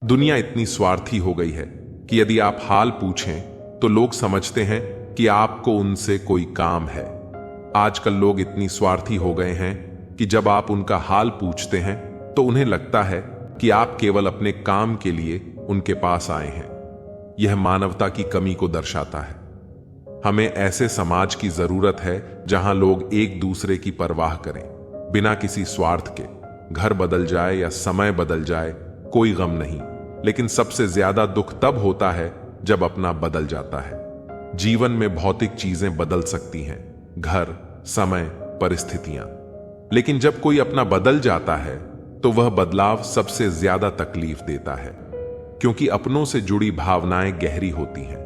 दुनिया इतनी स्वार्थी हो गई है कि यदि आप हाल पूछें तो लोग समझते हैं कि आपको उनसे कोई काम है। आजकल लोग इतनी स्वार्थी हो गए हैं कि जब आप उनका हाल पूछते हैं तो उन्हें लगता है कि आप केवल अपने काम के लिए उनके पास आए हैं। यह मानवता की कमी को दर्शाता है। हमें ऐसे समाज की जरूरत है जहां लोग एक दूसरे की परवाह करें, बिना किसी स्वार्थ के। घर बदल जाए या समय बदल जाए, कोई गम नहीं, लेकिन सबसे ज्यादा दुख तब होता है जब अपना बदल जाता है। जीवन में भौतिक चीजें बदल सकती हैं, घर, समय, परिस्थितियां, लेकिन जब कोई अपना बदल जाता है तो वह बदलाव सबसे ज्यादा तकलीफ देता है, क्योंकि अपनों से जुड़ी भावनाएं गहरी होती हैं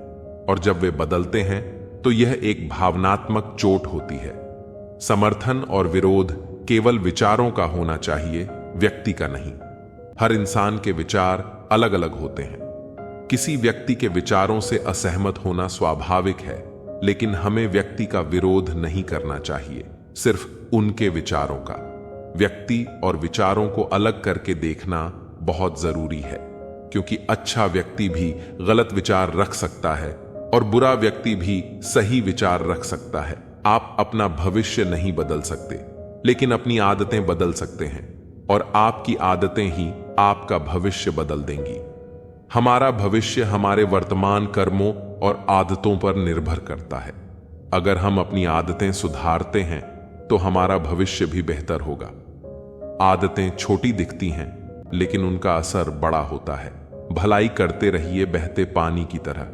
और जब वे बदलते हैं तो यह एक भावनात्मक चोट होती है। समर्थन और विरोध केवल विचारों का होना चाहिए, व्यक्ति का नहीं। हर इंसान के विचार अलग अलग होते हैं। किसी व्यक्ति के विचारों से असहमत होना स्वाभाविक है, लेकिन हमें व्यक्ति का विरोध नहीं करना चाहिए, सिर्फ उनके विचारों का। व्यक्ति और विचारों को अलग करके देखना बहुत जरूरी है, क्योंकि अच्छा व्यक्ति भी गलत विचार रख सकता है और बुरा व्यक्ति भी सही विचार रख सकता है। आप अपना भविष्य नहीं बदल सकते, लेकिन अपनी आदतें बदल सकते हैं, और आपकी आदतें ही आपका भविष्य बदल देंगी। हमारा भविष्य हमारे वर्तमान कर्मों और आदतों पर निर्भर करता है। अगर हम अपनी आदतें सुधारते हैं तो हमारा भविष्य भी बेहतर होगा। आदतें छोटी दिखती हैं, लेकिन उनका असर बड़ा होता है। भलाई करते रहिए बहते पानी की तरह,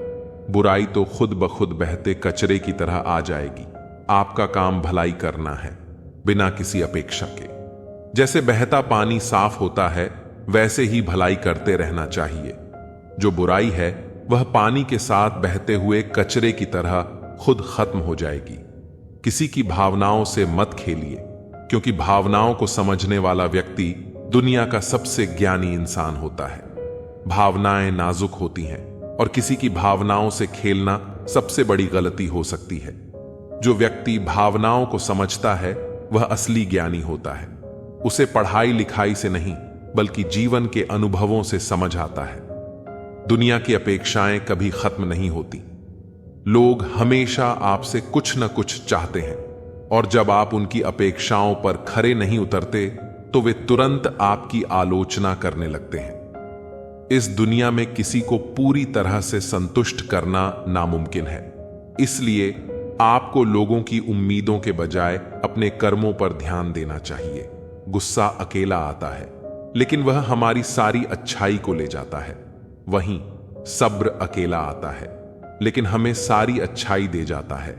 बुराई तो खुद ब खुद बहते कचरे की तरह आ जाएगी। आपका काम भलाई करना है, बिना किसी अपेक्षा के। जैसे बहता पानी साफ होता है, वैसे ही भलाई करते रहना चाहिए। जो बुराई है वह पानी के साथ बहते हुए कचरे की तरह खुद खत्म हो जाएगी। किसी की भावनाओं से मत खेलिए, क्योंकि भावनाओं को समझने वाला व्यक्ति दुनिया का सबसे ज्ञानी इंसान होता है। भावनाएं नाजुक होती हैं और किसी की भावनाओं से खेलना सबसे बड़ी गलती हो सकती है। जो व्यक्ति भावनाओं को समझता है वह असली ज्ञानी होता है। उसे पढ़ाई लिखाई से नहीं, बल्कि जीवन के अनुभवों से समझ आता है। दुनिया की अपेक्षाएं कभी खत्म नहीं होती। लोग हमेशा आपसे कुछ न कुछ चाहते हैं, और जब आप उनकी अपेक्षाओं पर खरे नहीं उतरते तो वे तुरंत आपकी आलोचना करने लगते हैं। इस दुनिया में किसी को पूरी तरह से संतुष्ट करना नामुमकिन है। इसलिए आपको लोगों की उम्मीदों के बजाय अपने कर्मों पर ध्यान देना चाहिए। गुस्सा अकेला आता है, लेकिन वह हमारी सारी अच्छाई को ले जाता है। वहीं सब्र अकेला आता है, लेकिन हमें सारी अच्छाई दे जाता है।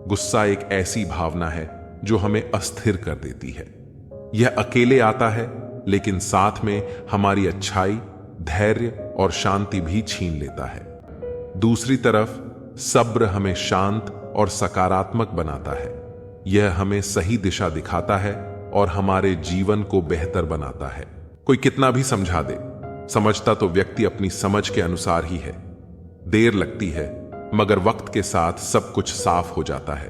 गुस्सा एक ऐसी भावना है जो हमें अस्थिर कर देती है। यह अकेले आता है, लेकिन साथ में हमारी अच्छाई, धैर्य और शांति भी छीन लेता है। दूसरी तरफ सब्र हमें शांत और सकारात्मक बनाता है। यह हमें सही दिशा दिखाता है और हमारे जीवन को बेहतर बनाता है। कोई कितना भी समझा दे, समझता तो व्यक्ति अपनी समझ के अनुसार ही है। देर लगती है, मगर वक्त के साथ सब कुछ साफ हो जाता है।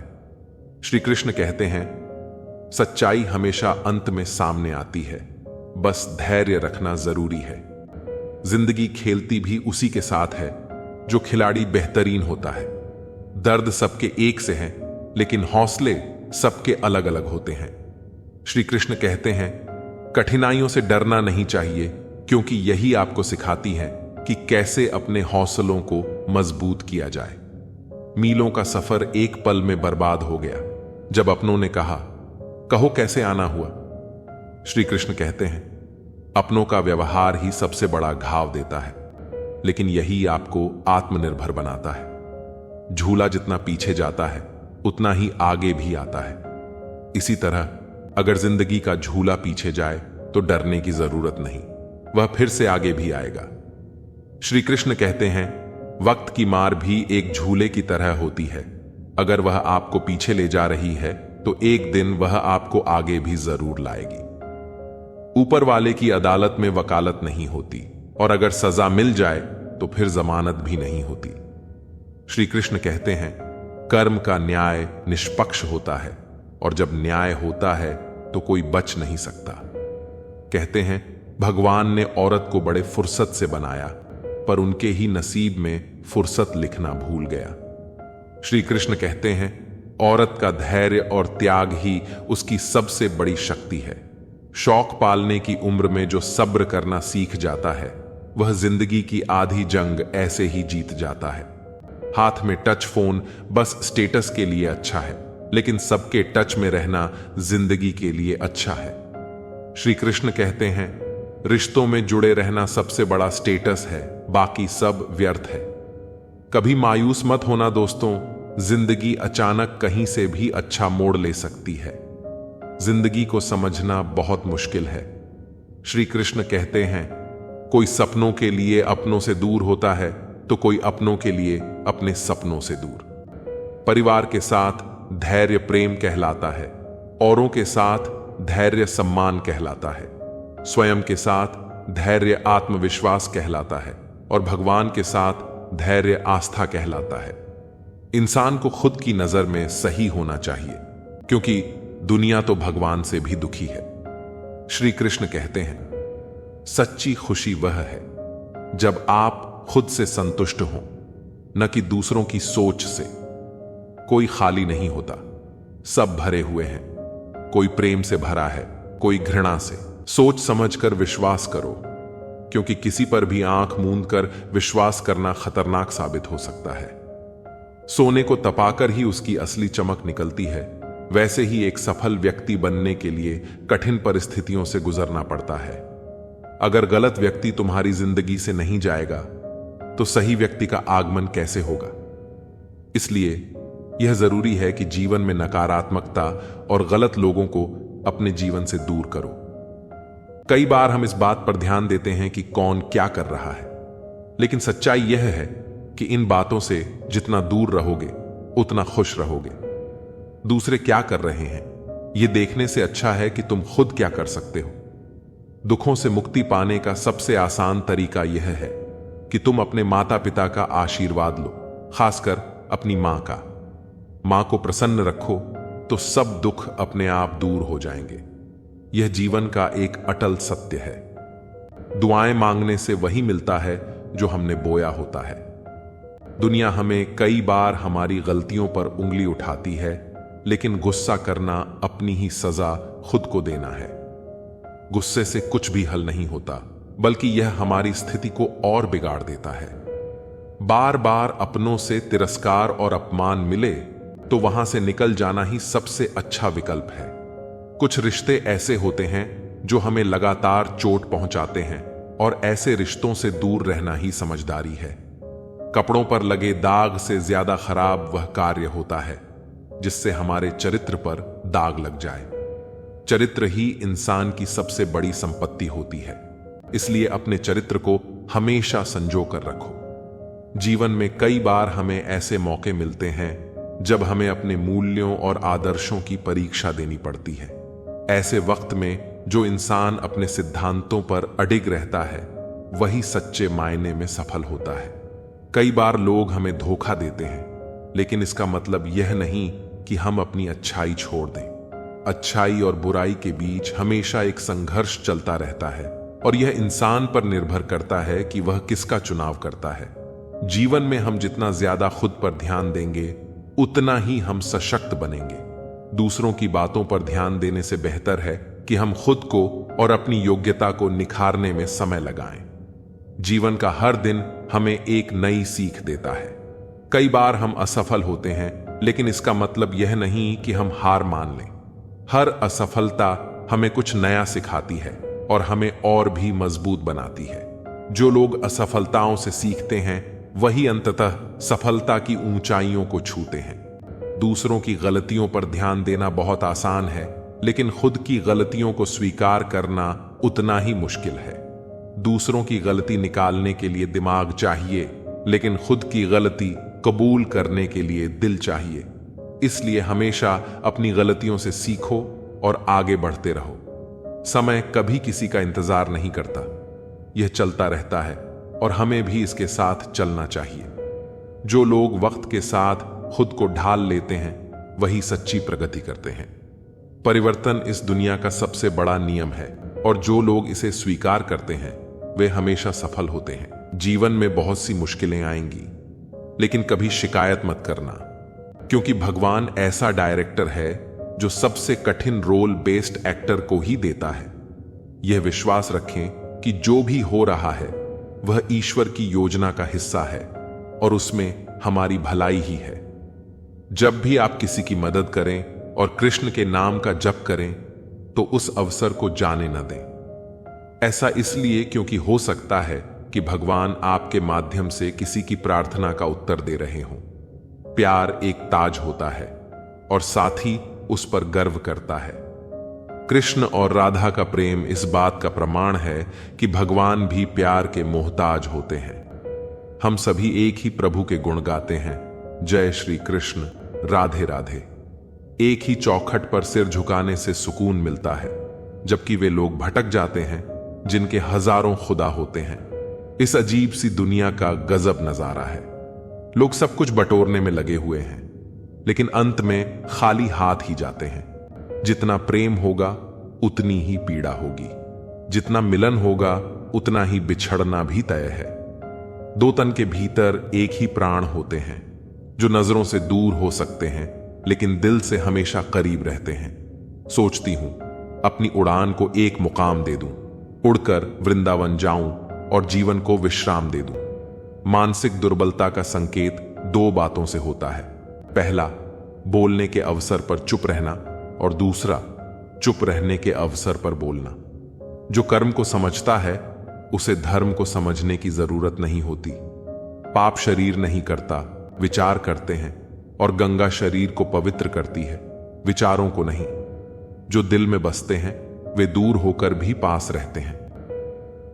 श्री कृष्ण कहते हैं, सच्चाई हमेशा अंत में सामने आती है, बस धैर्य रखना जरूरी है। जिंदगी खेलती भी उसी के साथ है जो खिलाड़ी बेहतरीन होता है। दर्द सबके एक से हैं, लेकिन हौसले सबके अलग अलग होते हैं। श्री कृष्ण कहते हैं, कठिनाइयों से डरना नहीं चाहिए, क्योंकि यही आपको सिखाती है कि कैसे अपने हौसलों को मजबूत किया जाए। मीलों का सफर एक पल में बर्बाद हो गया जब अपनों ने कहा, कहो कैसे आना हुआ। श्री कृष्ण कहते हैं, अपनों का व्यवहार ही सबसे बड़ा घाव देता है, लेकिन यही आपको आत्मनिर्भर बनाता है। झूला जितना पीछे जाता है, उतना ही आगे भी आता है। इसी तरह अगर जिंदगी का झूला पीछे जाए तो डरने की जरूरत नहीं, वह फिर से आगे भी आएगा। श्री कृष्ण कहते हैं, वक्त की मार भी एक झूले की तरह होती है। अगर वह आपको पीछे ले जा रही है तो एक दिन वह आपको आगे भी जरूर लाएगी। ऊपर वाले की अदालत में वकालत नहीं होती, और अगर सजा मिल जाए तो फिर जमानत भी नहीं होती। श्री कृष्ण कहते हैं, कर्म का न्याय निष्पक्ष होता है, और जब न्याय होता है तो कोई बच नहीं सकता। कहते हैं, भगवान ने औरत को बड़े फुर्सत से बनाया, पर उनके ही नसीब में फुर्सत लिखना भूल गया। श्री कृष्ण कहते हैं, औरत का धैर्य और त्याग ही उसकी सबसे बड़ी शक्ति है। शौक पालने की उम्र में जो सब्र करना सीख जाता है, वह जिंदगी की आधी जंग ऐसे ही जीत जाता है। हाथ में टच फोन बस स्टेटस के लिए अच्छा है, लेकिन सबके टच में रहना जिंदगी के लिए अच्छा है। श्री कृष्ण कहते हैं, रिश्तों में जुड़े रहना सबसे बड़ा स्टेटस है, बाकी सब व्यर्थ है। कभी मायूस मत होना दोस्तों, जिंदगी अचानक कहीं से भी अच्छा मोड़ ले सकती है। जिंदगी को समझना बहुत मुश्किल है। श्री कृष्ण कहते हैं, कोई सपनों के लिए अपनों से दूर होता है, तो कोई अपनों के लिए अपने सपनों से दूर। परिवार के साथ धैर्य प्रेम कहलाता है, औरों के साथ धैर्य सम्मान कहलाता है, स्वयं के साथ धैर्य आत्मविश्वास कहलाता है, और भगवान के साथ धैर्य आस्था कहलाता है। इंसान को खुद की नजर में सही होना चाहिए, क्योंकि दुनिया तो भगवान से भी दुखी है। श्री कृष्ण कहते हैं, सच्ची खुशी वह है जब आप खुद से संतुष्ट हों, न कि दूसरों की सोच से। कोई खाली नहीं होता, सब भरे हुए हैं। कोई प्रेम से भरा है, कोई घृणा से। सोच समझकर विश्वास करो, क्योंकि किसी पर भी आंख मूंद कर विश्वास करना खतरनाक साबित हो सकता है। सोने को तपाकर ही उसकी असली चमक निकलती है, वैसे ही एक सफल व्यक्ति बनने के लिए कठिन परिस्थितियों से गुजरना पड़ता है। अगर गलत व्यक्ति तुम्हारी जिंदगी से नहीं जाएगा, तो सही व्यक्ति का आगमन कैसे होगा? इसलिए यह जरूरी है कि जीवन में नकारात्मकता और गलत लोगों को अपने जीवन से दूर करो। कई बार हम इस बात पर ध्यान देते हैं कि कौन क्या कर रहा है, लेकिन सच्चाई यह है कि इन बातों से जितना दूर रहोगे, उतना खुश रहोगे। दूसरे क्या कर रहे हैं, यह देखने से अच्छा है कि तुम खुद क्या कर सकते हो। दुखों से मुक्ति पाने का सबसे आसान तरीका यह है कि तुम अपने माता पिता का आशीर्वाद लो, खासकर अपनी मां का। मां को प्रसन्न रखो तो सब दुख अपने आप दूर हो जाएंगे। यह जीवन का एक अटल सत्य है। दुआएं मांगने से वही मिलता है जो हमने बोया होता है। दुनिया हमें कई बार हमारी गलतियों पर उंगली उठाती है, लेकिन गुस्सा करना अपनी ही सजा खुद को देना है। गुस्से से कुछ भी हल नहीं होता, बल्कि यह हमारी स्थिति को और बिगाड़ देता है। बार बार अपनों से तिरस्कार और अपमान मिले तो वहां से निकल जाना ही सबसे अच्छा विकल्प है। कुछ रिश्ते ऐसे होते हैं जो हमें लगातार चोट पहुंचाते हैं, और ऐसे रिश्तों से दूर रहना ही समझदारी है। कपड़ों पर लगे दाग से ज्यादा खराब वह कार्य होता है जिससे हमारे चरित्र पर दाग लग जाए। चरित्र ही इंसान की सबसे बड़ी संपत्ति होती है, इसलिए अपने चरित्र को हमेशा संजो कर रखो। जीवन में कई बार हमें ऐसे मौके मिलते हैं जब हमें अपने मूल्यों और आदर्शों की परीक्षा देनी पड़ती है। ऐसे वक्त में जो इंसान अपने सिद्धांतों पर अडिग रहता है, वही सच्चे मायने में सफल होता है। कई बार लोग हमें धोखा देते हैं, लेकिन इसका मतलब यह नहीं कि हम अपनी अच्छाई छोड़ दें। अच्छाई और बुराई के बीच हमेशा एक संघर्ष चलता रहता है, और यह इंसान पर निर्भर करता है कि वह किसका चुनाव करता है। जीवन में हम जितना ज्यादा खुद पर ध्यान देंगे, उतना ही हम सशक्त बनेंगे। दूसरों की बातों पर ध्यान देने से बेहतर है कि हम खुद को और अपनी योग्यता को निखारने में समय लगाएं। जीवन का हर दिन हमें एक नई सीख देता है। कई बार हम असफल होते हैं, लेकिन इसका मतलब यह नहीं कि हम हार मान लें। हर असफलता हमें कुछ नया सिखाती है और हमें और भी मजबूत बनाती है। जो लोग असफलताओं से सीखते हैं, वही अंततः सफलता की ऊंचाइयों को छूते हैं। दूसरों की गलतियों पर ध्यान देना बहुत आसान है, लेकिन खुद की गलतियों को स्वीकार करना उतना ही मुश्किल है। दूसरों की गलती निकालने के लिए दिमाग चाहिए, लेकिन खुद की गलती कबूल करने के लिए दिल चाहिए। इसलिए हमेशा अपनी गलतियों से सीखो और आगे बढ़ते रहो। समय कभी किसी का इंतजार नहीं करता, यह चलता रहता है और हमें भी इसके साथ चलना चाहिए। जो लोग वक्त के साथ खुद को ढाल लेते हैं, वही सच्ची प्रगति करते हैं। परिवर्तन इस दुनिया का सबसे बड़ा नियम है। और जो लोग इसे स्वीकार करते हैं वे हमेशा सफल होते हैं। जीवन में बहुत सी मुश्किलें आएंगी, लेकिन कभी शिकायत मत करना, क्योंकि भगवान ऐसा डायरेक्टर है जो सबसे कठिन रोल बेस्ड एक्टर को ही देता है। यह विश्वास रखें कि जो भी हो रहा है वह ईश्वर की योजना का हिस्सा है और उसमें हमारी भलाई ही है। जब भी आप किसी की मदद करें और कृष्ण के नाम का जप करें तो उस अवसर को जाने न दें। ऐसा इसलिए क्योंकि हो सकता है कि भगवान आपके माध्यम से किसी की प्रार्थना का उत्तर दे रहे हों। प्यार एक ताज होता है और साथी उस पर गर्व करता है। कृष्ण और राधा का प्रेम इस बात का प्रमाण है कि भगवान भी प्यार के मोहताज होते हैं। हम सभी एक ही प्रभु के गुण गाते हैं। जय श्री कृष्ण, राधे राधे। एक ही चौखट पर सिर झुकाने से सुकून मिलता है, जबकि वे लोग भटक जाते हैं जिनके हजारों खुदा होते हैं। इस अजीब सी दुनिया का गजब नजारा है। लोग सब कुछ बटोरने में लगे हुए हैं, लेकिन अंत में खाली हाथ ही जाते हैं। जितना प्रेम होगा उतनी ही पीड़ा होगी, जितना मिलन होगा उतना ही बिछड़ना भी तय है। दो तन के भीतर एक ही प्राण होते हैं जो नजरों से दूर हो सकते हैं लेकिन दिल से हमेशा करीब रहते हैं। सोचती हूं अपनी उड़ान को एक मुकाम दे दूं, उड़कर वृंदावन जाऊं और जीवन को विश्राम दे दूं। मानसिक दुर्बलता का संकेत दो बातों से होता है। पहला, बोलने के अवसर पर चुप रहना, और दूसरा, चुप रहने के अवसर पर बोलना। जो कर्म को समझता है उसे धर्म को समझने की जरूरत नहीं होती। पाप शरीर नहीं करता, विचार करते हैं, और गंगा शरीर को पवित्र करती है, विचारों को नहीं। जो दिल में बसते हैं वे दूर होकर भी पास रहते हैं।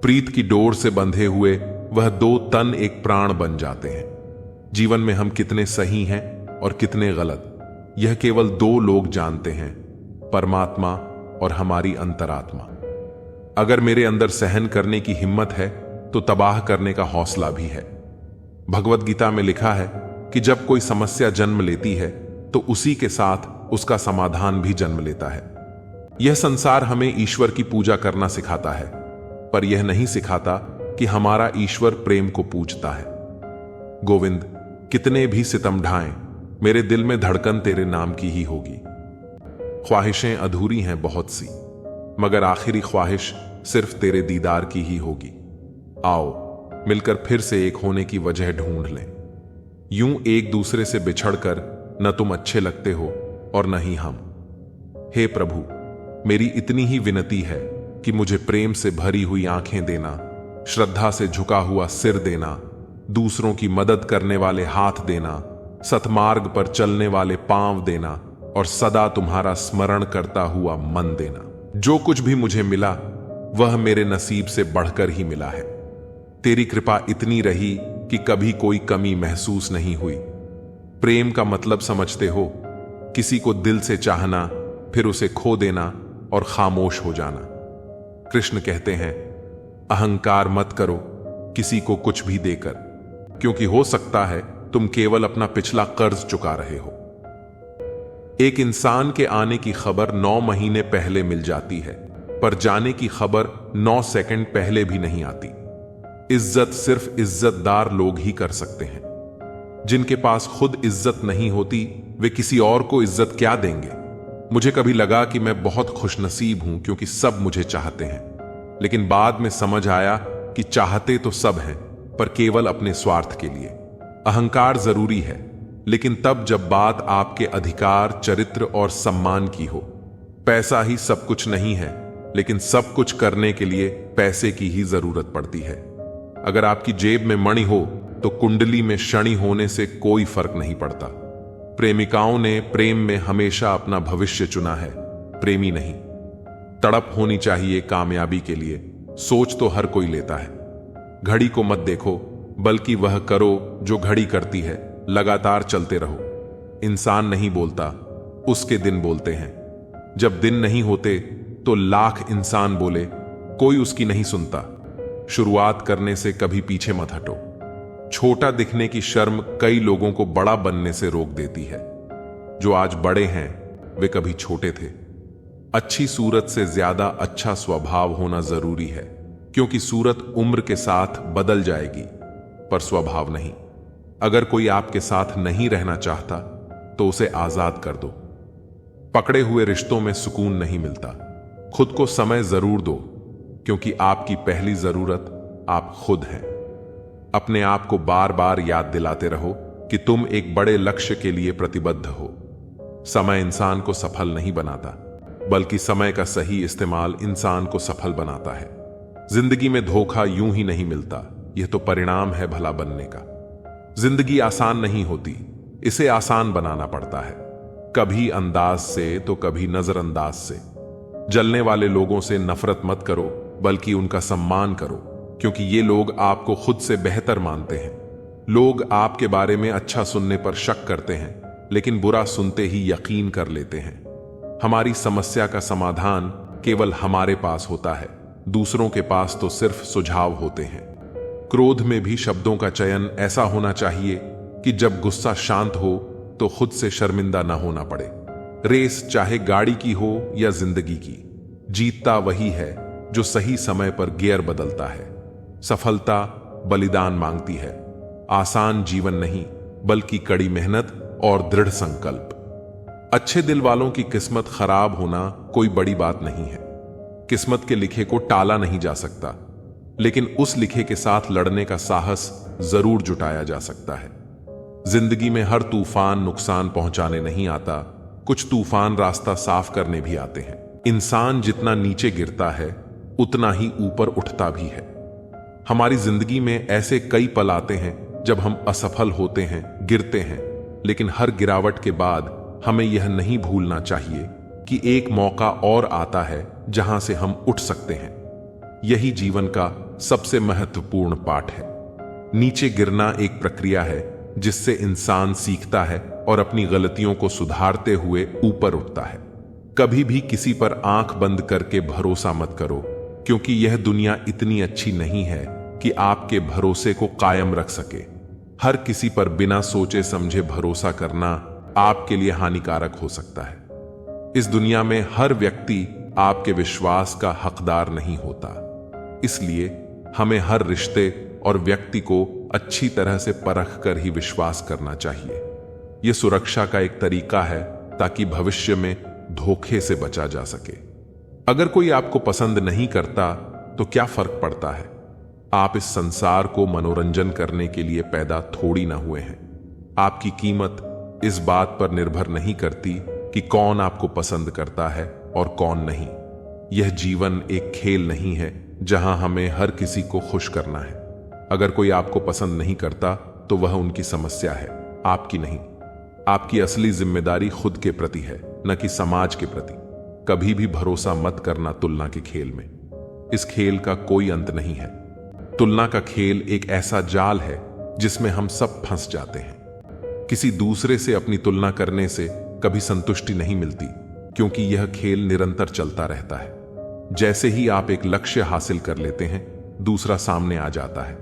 प्रीत की डोर से बंधे हुए वह दो तन एक प्राण बन जाते हैं। जीवन में हम कितने सही हैं और कितने गलत, यह केवल दो लोग जानते हैं, परमात्मा और हमारी अंतरात्मा। अगर मेरे अंदर सहन करने की हिम्मत है तो तबाह करने का हौसला भी है। भगवत गीता में लिखा है कि जब कोई समस्या जन्म लेती है तो उसी के साथ उसका समाधान भी जन्म लेता है। यह संसार हमें ईश्वर की पूजा करना सिखाता है, पर यह नहीं सिखाता कि हमारा ईश्वर प्रेम को पूजता है। गोविंद, कितने भी सितम ढाएं, मेरे दिल में धड़कन तेरे नाम की ही होगी। ख्वाहिशें अधूरी हैं बहुत सी, मगर आखिरी ख्वाहिश सिर्फ तेरे दीदार की ही होगी। आओ मिलकर फिर से एक होने की वजह ढूंढ लें। यूं एक दूसरे से बिछड़कर न तुम अच्छे लगते हो और न ही हम। हे प्रभु, मेरी इतनी ही विनती है कि मुझे प्रेम से भरी हुई आंखें देना, श्रद्धा से झुका हुआ सिर देना, दूसरों की मदद करने वाले हाथ देना, सतमार्ग पर चलने वाले पांव देना और सदा तुम्हारा स्मरण करता हुआ मन देना। जो कुछ भी मुझे मिला वह मेरे नसीब से बढ़कर ही मिला है। तेरी कृपा इतनी रही कि कभी कोई कमी महसूस नहीं हुई। प्रेम का मतलब समझते हो? किसी को दिल से चाहना, फिर उसे खो देना और खामोश हो जाना। कृष्ण कहते हैं, अहंकार मत करो किसी को कुछ भी देकर, क्योंकि हो सकता है तुम केवल अपना पिछला कर्ज चुका रहे हो। एक इंसान के आने की खबर 9 महीने पहले मिल जाती है, पर जाने की खबर 9 सेकंड पहले भी नहीं आती। इज्जत सिर्फ इज्जतदार लोग ही कर सकते हैं। जिनके पास खुद इज्जत नहीं होती वे किसी और को इज्जत क्या देंगे। मुझे कभी लगा कि मैं बहुत खुशनसीब हूं क्योंकि सब मुझे चाहते हैं, लेकिन बाद में समझ आया कि चाहते तो सब हैं, पर केवल अपने स्वार्थ के लिए। अहंकार जरूरी है, लेकिन तब जब बात आपके अधिकार, चरित्र और सम्मान की हो। पैसा ही सब कुछ नहीं है, लेकिन सब कुछ करने के लिए पैसे की ही जरूरत पड़ती है। अगर आपकी जेब में मणि हो तो कुंडली में शनि होने से कोई फर्क नहीं पड़ता। प्रेमिकाओं ने प्रेम में हमेशा अपना भविष्य चुना है, प्रेमी नहीं। तड़प होनी चाहिए कामयाबी के लिए, सोच तो हर कोई लेता है। घड़ी को मत देखो, बल्कि वह करो जो घड़ी करती है। लगातार चलते रहो। इंसान नहीं बोलता, उसके दिन बोलते हैं। जब दिन नहीं होते तो लाख इंसान बोले, कोई उसकी नहीं सुनता। शुरुआत करने से कभी पीछे मत हटो। छोटा दिखने की शर्म कई लोगों को बड़ा बनने से रोक देती है। जो आज बड़े हैं वे कभी छोटे थे। अच्छी सूरत से ज्यादा अच्छा स्वभाव होना जरूरी है, क्योंकि सूरत उम्र के साथ बदल जाएगी पर स्वभाव नहीं। अगर कोई आपके साथ नहीं रहना चाहता तो उसे आजाद कर दो। पकड़े हुए रिश्तों में सुकून नहीं मिलता। खुद को समय जरूर दो, क्योंकि आपकी पहली जरूरत आप खुद हैं। अपने आप को बार बार याद दिलाते रहो कि तुम एक बड़े लक्ष्य के लिए प्रतिबद्ध हो। समय इंसान को सफल नहीं बनाता, बल्कि समय का सही इस्तेमाल इंसान को सफल बनाता है। जिंदगी में धोखा यूं ही नहीं मिलता, यह तो परिणाम है भला बनने का। जिंदगी आसान नहीं होती, इसे आसान बनाना पड़ता है, कभी अंदाज से तो कभी नजरअंदाज से। जलने वाले लोगों से नफरत मत करो, बल्कि उनका सम्मान करो, क्योंकि ये लोग आपको खुद से बेहतर मानते हैं। लोग आपके बारे में अच्छा सुनने पर शक करते हैं, लेकिन बुरा सुनते ही यकीन कर लेते हैं। हमारी समस्या का समाधान केवल हमारे पास होता है, दूसरों के पास तो सिर्फ सुझाव होते हैं। क्रोध में भी शब्दों का चयन ऐसा होना चाहिए कि जब गुस्सा शांत हो तो खुद से शर्मिंदा ना होना पड़े। रेस चाहे गाड़ी की हो या जिंदगी की, जीतता वही है जो सही समय पर गियर बदलता है। सफलता बलिदान मांगती है, आसान जीवन नहीं, बल्कि कड़ी मेहनत और दृढ़ संकल्प। अच्छे दिल वालों की किस्मत खराब होना कोई बड़ी बात नहीं है। किस्मत के लिखे को टाला नहीं जा सकता, लेकिन उस लिखे के साथ लड़ने का साहस जरूर जुटाया जा सकता है। जिंदगी में हर तूफान नुकसान पहुंचाने नहीं आता, कुछ तूफान रास्ता साफ करने भी आते हैं। इंसान जितना नीचे गिरता है उतना ही ऊपर उठता भी है। हमारी जिंदगी में ऐसे कई पल आते हैं जब हम असफल होते हैं, गिरते हैं, लेकिन हर गिरावट के बाद हमें यह नहीं भूलना चाहिए कि एक मौका और आता है जहां से हम उठ सकते हैं। यही जीवन का सबसे महत्वपूर्ण पाठ है। नीचे गिरना एक प्रक्रिया है जिससे इंसान सीखता है और अपनी गलतियों को सुधारते हुए ऊपर उठता है। कभी भी किसी पर आंख बंद करके भरोसा मत करो, क्योंकि यह दुनिया इतनी अच्छी नहीं है कि आपके भरोसे को कायम रख सके। हर किसी पर बिना सोचे समझे भरोसा करना आपके लिए हानिकारक हो सकता है। इस दुनिया में हर व्यक्ति आपके विश्वास का हकदार नहीं होता, इसलिए हमें हर रिश्ते और व्यक्ति को अच्छी तरह से परख कर ही विश्वास करना चाहिए। यह सुरक्षा का एक तरीका है ताकि भविष्य में धोखे से बचा जा सके। अगर कोई आपको पसंद नहीं करता तो क्या फर्क पड़ता है? आप इस संसार को मनोरंजन करने के लिए पैदा थोड़ी ना हुए हैं। आपकी कीमत इस बात पर निर्भर नहीं करती कि कौन आपको पसंद करता है और कौन नहीं। यह जीवन एक खेल नहीं है जहां हमें हर किसी को खुश करना है। अगर कोई आपको पसंद नहीं करता तो वह उनकी समस्या है, आपकी नहीं। आपकी असली जिम्मेदारी खुद के प्रति है, न कि समाज के प्रति। कभी भी भरोसा मत करना तुलना के खेल में। इस खेल का कोई अंत नहीं है। तुलना का खेल एक ऐसा जाल है जिसमें हम सब फंस जाते हैं। किसी दूसरे से अपनी तुलना करने से कभी संतुष्टि नहीं मिलती, क्योंकि यह खेल निरंतर चलता रहता है। जैसे ही आप एक लक्ष्य हासिल कर लेते हैं, दूसरा सामने आ जाता है।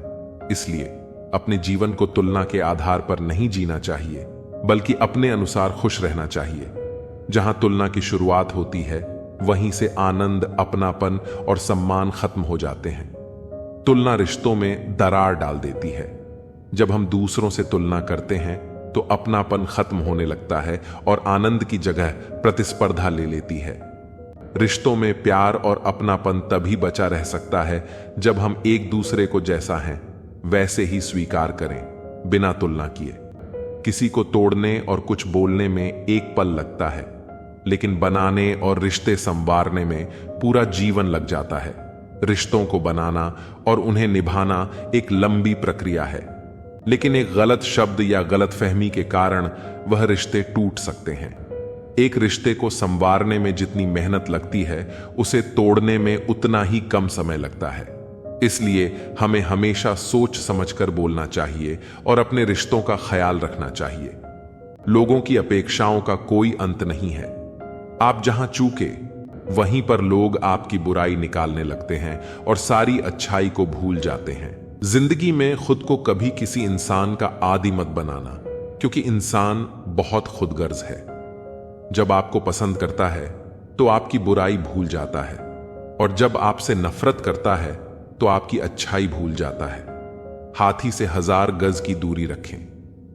इसलिए अपने जीवन को तुलना के आधार पर नहीं जीना चाहिए, बल्कि अपने अनुसार खुश रहना चाहिए। जहां तुलना की शुरुआत होती है, वहीं से आनंद, अपनापन और सम्मान खत्म हो जाते हैं। तुलना रिश्तों में दरार डाल देती है। जब हम दूसरों से तुलना करते हैं तो अपनापन खत्म होने लगता है और आनंद की जगह प्रतिस्पर्धा ले लेती है। रिश्तों में प्यार और अपनापन तभी बचा रह सकता है जब हम एक दूसरे को जैसा हैं वैसे ही स्वीकार करें, बिना तुलना किए। किसी को तोड़ने और कुछ बोलने में एक पल लगता है, लेकिन बनाने और रिश्ते संवारने में पूरा जीवन लग जाता है। रिश्तों को बनाना और उन्हें निभाना एक लंबी प्रक्रिया है, लेकिन एक गलत शब्द या गलतफहमी के कारण वह रिश्ते टूट सकते हैं। एक रिश्ते को संवारने में जितनी मेहनत लगती है, उसे तोड़ने में उतना ही कम समय लगता है। इसलिए हमें हमेशा सोच समझकर बोलना चाहिए और अपने रिश्तों का ख्याल रखना चाहिए। लोगों की अपेक्षाओं का कोई अंत नहीं है। आप जहां चूके, वहीं पर लोग आपकी बुराई निकालने लगते हैं और सारी अच्छाई को भूल जाते हैं। जिंदगी में खुद को कभी किसी इंसान का आदी मत बनाना, क्योंकि इंसान बहुत खुदगर्ज है। जब आपको पसंद करता है तो आपकी बुराई भूल जाता है, और जब आपसे नफरत करता है तो आपकी अच्छाई भूल जाता है। हाथी से 1000 गज की दूरी रखें,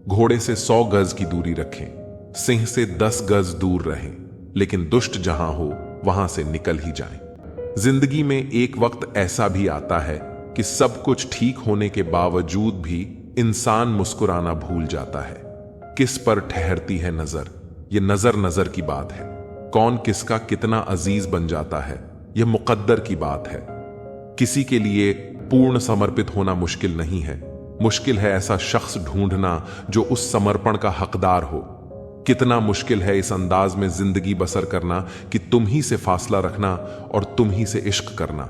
घोड़े से 100 गज की दूरी रखें, सिंह से 10 गज दूर रहें, लेकिन दुष्ट जहां हो वहां से निकल ही जाएं। जिंदगी में एक वक्त ऐसा भी आता है कि सब कुछ ठीक होने के बावजूद भी इंसान मुस्कुराना भूल जाता है। किस पर ठहरती है नजर, यह नजर नजर की बात है। कौन किसका कितना अजीज बन जाता है, यह मुकद्दर की बात है। किसी के लिए पूर्ण समर्पित होना मुश्किल नहीं है, मुश्किल है ऐसा शख्स ढूंढना जो उस समर्पण का हकदार हो। कितना मुश्किल है इस अंदाज में जिंदगी बसर करना कि तुम ही से फासला रखना और तुम ही से इश्क करना।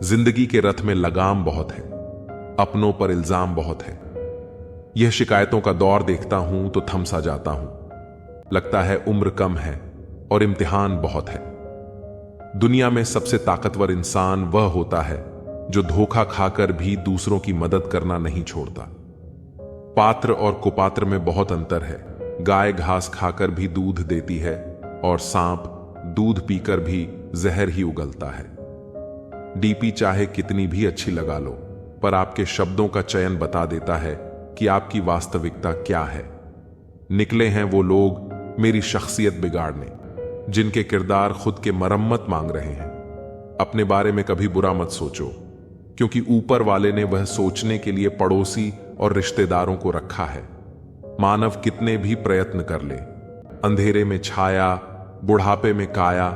जिंदगी के रथ में लगाम बहुत है, अपनों पर इल्जाम बहुत है। यह शिकायतों का दौर देखता हूं तो थम सा जाता हूं। लगता है उम्र कम है और इम्तिहान बहुत है। दुनिया में सबसे ताकतवर इंसान वह होता है जो धोखा खाकर भी दूसरों की मदद करना नहीं छोड़ता। पात्र और कुपात्र में बहुत अंतर है। गाय घास खाकर भी दूध देती है और सांप दूध पीकर भी जहर ही उगलता है। डीपी चाहे कितनी भी अच्छी लगा लो, पर आपके शब्दों का चयन बता देता है कि आपकी वास्तविकता क्या है। निकले हैं वो लोग मेरी शख्सियत बिगाड़ने, जिनके किरदार खुद के मरम्मत मांग रहे हैं। अपने बारे में कभी बुरा मत सोचो, क्योंकि ऊपर वाले ने वह सोचने के लिए पड़ोसी और रिश्तेदारों को रखा है। मानव कितने भी प्रयत्न कर ले, अंधेरे में छाया, बुढ़ापे में काया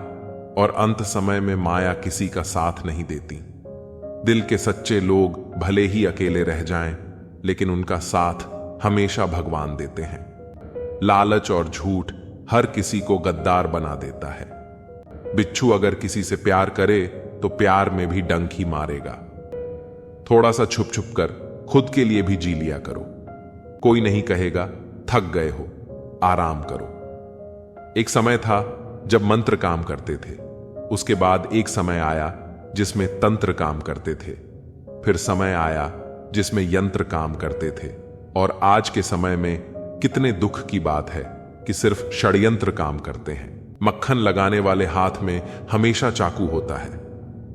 और अंत समय में माया किसी का साथ नहीं देती। दिल के सच्चे लोग भले ही अकेले रह जाएं, लेकिन उनका साथ हमेशा भगवान देते हैं। लालच और झूठ हर किसी को गद्दार बना देता है। बिच्छू अगर किसी से प्यार करे तो प्यार में भी डंक ही मारेगा। थोड़ा सा छुप छुप कर खुद के लिए भी जी लिया करो। कोई नहीं कहेगा थक गए हो, आराम करो। एक समय था जब मंत्र काम करते थे, उसके बाद एक समय आया जिसमें तंत्र काम करते थे, फिर समय आया जिसमें यंत्र काम करते थे, और आज के समय में कितने दुख की बात है कि सिर्फ षड्यंत्र काम करते हैं। मक्खन लगाने वाले हाथ में हमेशा चाकू होता है।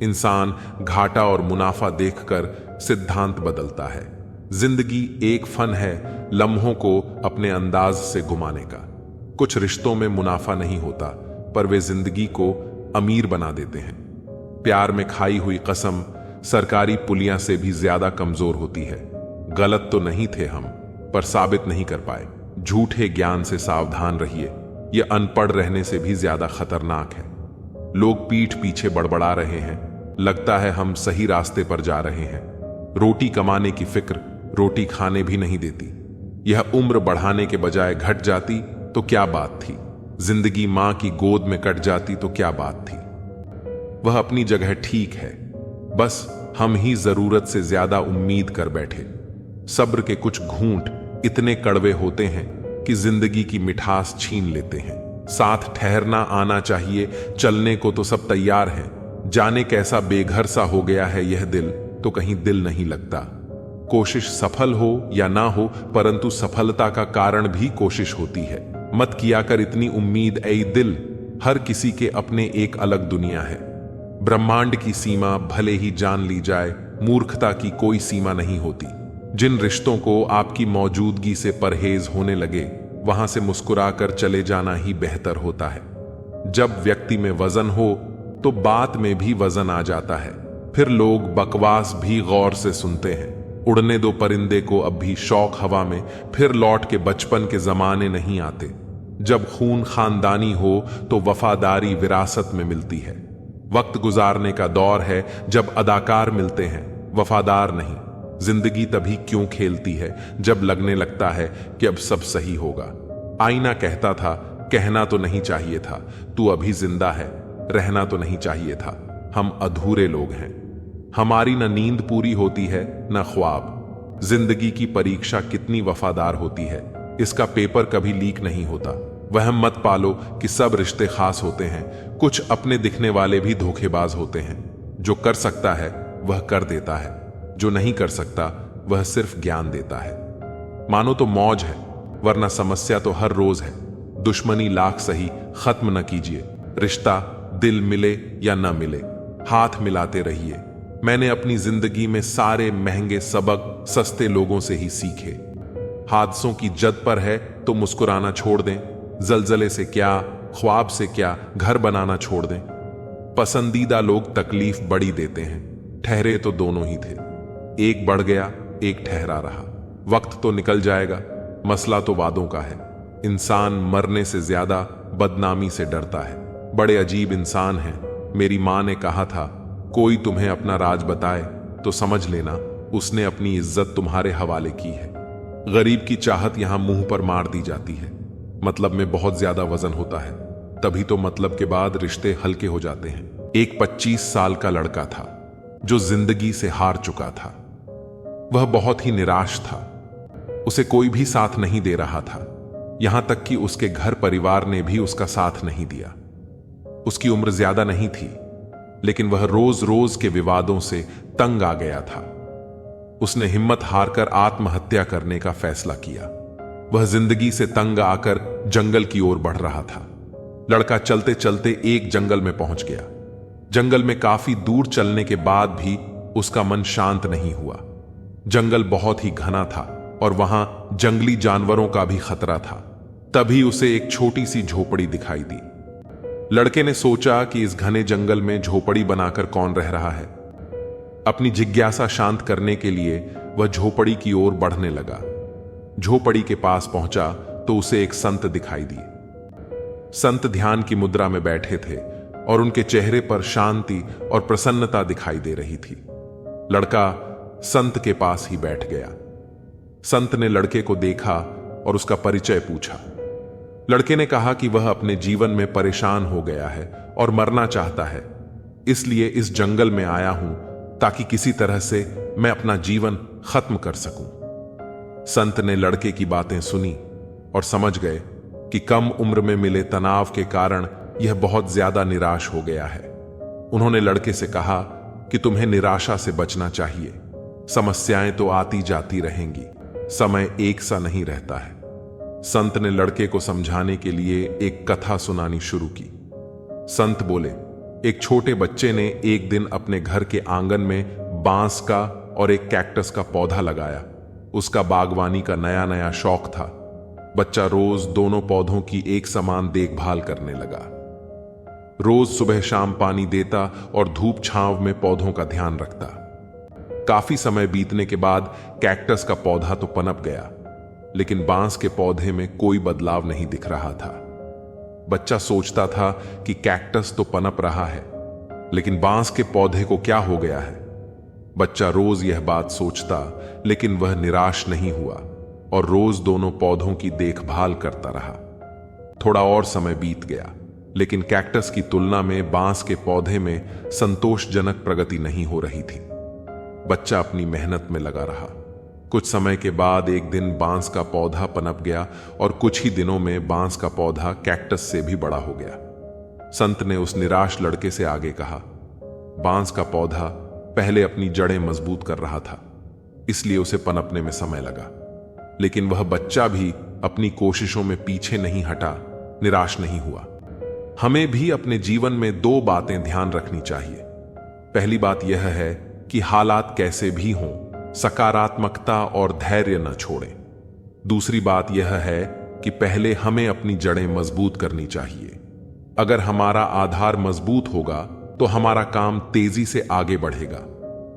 इंसान घाटा और मुनाफा देखकर सिद्धांत बदलता है। जिंदगी एक फन है लम्हों को अपने अंदाज से घुमाने का। कुछ रिश्तों में मुनाफा नहीं होता, पर वे जिंदगी को अमीर बना देते हैं। प्यार में खाई हुई कसम सरकारी पुलिया से भी ज्यादा कमजोर होती है। गलत तो नहीं थे हम, पर साबित नहीं कर पाए। झूठे ज्ञान से सावधान रहिए, यह अनपढ़ रहने से भी ज्यादा खतरनाक है। लोग पीठ पीछे बड़बड़ा रहे हैं, लगता है हम सही रास्ते पर जा रहे हैं। रोटी कमाने की फिक्र रोटी खाने भी नहीं देती। यह उम्र बढ़ाने के बजाय घट जाती तो क्या बात थी। जिंदगी मां की गोद में कट जाती तो क्या बात थी। वह अपनी जगह ठीक है, बस हम ही जरूरत से ज्यादा उम्मीद कर बैठे। सब्र के कुछ घूंट इतने कड़वे होते हैं कि जिंदगी की मिठास छीन लेते हैं। साथ ठहरना आना चाहिए, चलने को तो सब तैयार हैं। जाने कैसा बेघर सा हो गया है यह दिल, तो कहीं दिल नहीं लगता। कोशिश सफल हो या ना हो, परंतु सफलता का कारण भी कोशिश होती है। मत किया कर इतनी उम्मीद ऐ दिल, हर किसी के अपने एक अलग दुनिया है। ब्रह्मांड की सीमा भले ही जान ली जाए, मूर्खता की कोई सीमा नहीं होती। जिन रिश्तों को आपकी मौजूदगी से परहेज होने लगे, वहां से मुस्कुराकर चले जाना ही बेहतर होता है। जब व्यक्ति में वजन हो तो बात में भी वजन आ जाता है। फिर लोग बकवास भी गौर से सुनते हैं। उड़ने दो परिंदे को अब भी शौक हवा में, फिर लौट के बचपन के जमाने नहीं आते। जब खून खानदानी हो तो वफादारी विरासत में मिलती है। वक्त गुजारने का दौर है जब अदाकार मिलते हैं, वफादार नहीं। जिंदगी तभी क्यों खेलती है जब लगने लगता है कि अब सब सही होगा। आईना कहता था कहना तो नहीं चाहिए था, तू अभी जिंदा है, रहना तो नहीं चाहिए था। हम अधूरे लोग हैं, हमारी न नींद पूरी होती है न ख्वाब। जिंदगी की परीक्षा कितनी वफादार होती है, इसका पेपर कभी लीक नहीं होता। वहम मत पालो कि सब रिश्ते खास होते हैं। कुछ अपने दिखने वाले भी धोखेबाज होते हैं। जो कर सकता है वह कर देता है, जो नहीं कर सकता वह सिर्फ ज्ञान देता है। मानो तो मौज है, वरना समस्या तो हर रोज है। दुश्मनी लाख सही खत्म न कीजिए, रिश्ता दिल मिले या न मिले, हाथ मिलाते रहिए। मैंने अपनी जिंदगी में सारे महंगे सबक सस्ते लोगों से ही सीखे। हादसों की जद पर है तो मुस्कुराना छोड़ दें, जलजले से क्या, ख्वाब से क्या, घर बनाना छोड़ दें। पसंदीदा लोग तकलीफ बड़ी देते हैं, ठहरे तो दोनों ही थे, एक बढ़ गया एक ठहरा रहा। वक्त तो निकल जाएगा, मसला तो वादों का है। इंसान मरने से ज्यादा बदनामी से डरता है। बड़े अजीब इंसान हैं। मेरी मां ने कहा था, कोई तुम्हें अपना राज बताए तो समझ लेना उसने अपनी इज्जत तुम्हारे हवाले की है। गरीब की चाहत यहां मुंह पर मार दी जाती है। मतलब में बहुत ज्यादा वजन होता है, तभी तो मतलब के बाद रिश्ते हल्के हो जाते हैं। एक 25 साल का लड़का था जो जिंदगी से हार चुका था। वह बहुत ही निराश था। उसे कोई भी साथ नहीं दे रहा था, यहां तक कि उसके घर परिवार ने भी उसका साथ नहीं दिया। उसकी उम्र ज्यादा नहीं थी, लेकिन वह रोज रोज के विवादों से तंग आ गया था। उसने हिम्मत हारकर आत्महत्या करने का फैसला किया। वह जिंदगी से तंग आकर जंगल की ओर बढ़ रहा था। लड़का चलते चलते एक जंगल में पहुंच गया। जंगल में काफी दूर चलने के बाद भी उसका मन शांत नहीं हुआ। जंगल बहुत ही घना था और वहां जंगली जानवरों का भी खतरा था। तभी उसे एक छोटी सी झोपड़ी दिखाई दी। लड़के ने सोचा कि इस घने जंगल में झोपड़ी बनाकर कौन रह रहा है। अपनी जिज्ञासा शांत करने के लिए वह झोपड़ी की ओर बढ़ने लगा। झोपड़ी के पास पहुंचा तो उसे एक संत दिखाई दिए। संत ध्यान की मुद्रा में बैठे थे और उनके चेहरे पर शांति और प्रसन्नता दिखाई दे रही थी। लड़का संत के पास ही बैठ गया। संत ने लड़के को देखा और उसका परिचय पूछा। लड़के ने कहा कि वह अपने जीवन में परेशान हो गया है और मरना चाहता है, इसलिए इस जंगल में आया हूं ताकि किसी तरह से मैं अपना जीवन खत्म कर सकूं। संत ने लड़के की बातें सुनी और समझ गए कि कम उम्र में मिले तनाव के कारण यह बहुत ज्यादा निराश हो गया है। उन्होंने लड़के से कहा कि तुम्हें निराशा से बचना चाहिए। समस्याएं तो आती जाती रहेंगी, समय एक सा नहीं रहता है। संत ने लड़के को समझाने के लिए एक कथा सुनानी शुरू की। संत बोले, एक छोटे बच्चे ने एक दिन अपने घर के आंगन में बांस का और एक कैक्टस का पौधा लगाया। उसका बागवानी का नया नया शौक था। बच्चा रोज दोनों पौधों की एक समान देखभाल करने लगा। रोज सुबह शाम पानी देता और धूप छांव में पौधों का ध्यान रखता। काफी समय बीतने के बाद कैक्टस का पौधा तो पनप गया, लेकिन बांस के पौधे में कोई बदलाव नहीं दिख रहा था। बच्चा सोचता था कि कैक्टस तो पनप रहा है, लेकिन बांस के पौधे को क्या हो गया है। बच्चा रोज यह बात सोचता, लेकिन वह निराश नहीं हुआ और रोज दोनों पौधों की देखभाल करता रहा। थोड़ा और समय बीत गया, लेकिन कैक्टस की तुलना में बांस के पौधे में संतोषजनक प्रगति नहीं हो रही थी। बच्चा अपनी मेहनत में लगा रहा। कुछ समय के बाद एक दिन बांस का पौधा पनप गया और कुछ ही दिनों में बांस का पौधा कैक्टस से भी बड़ा हो गया। संत ने उस निराश लड़के से आगे कहा, बांस का पौधा पहले अपनी जड़ें मजबूत कर रहा था, इसलिए उसे पनपने में समय लगा। लेकिन वह बच्चा भी अपनी कोशिशों में पीछे नहीं हटा, निराश नहीं हुआ। हमें भी अपने जीवन में 2 बातें ध्यान रखनी चाहिए। पहली बात यह है कि हालात कैसे भी हों, सकारात्मकता और धैर्य न छोड़ें। दूसरी बात यह है कि पहले हमें अपनी जड़ें मजबूत करनी चाहिए। अगर हमारा आधार मजबूत होगा तो हमारा काम तेजी से आगे बढ़ेगा।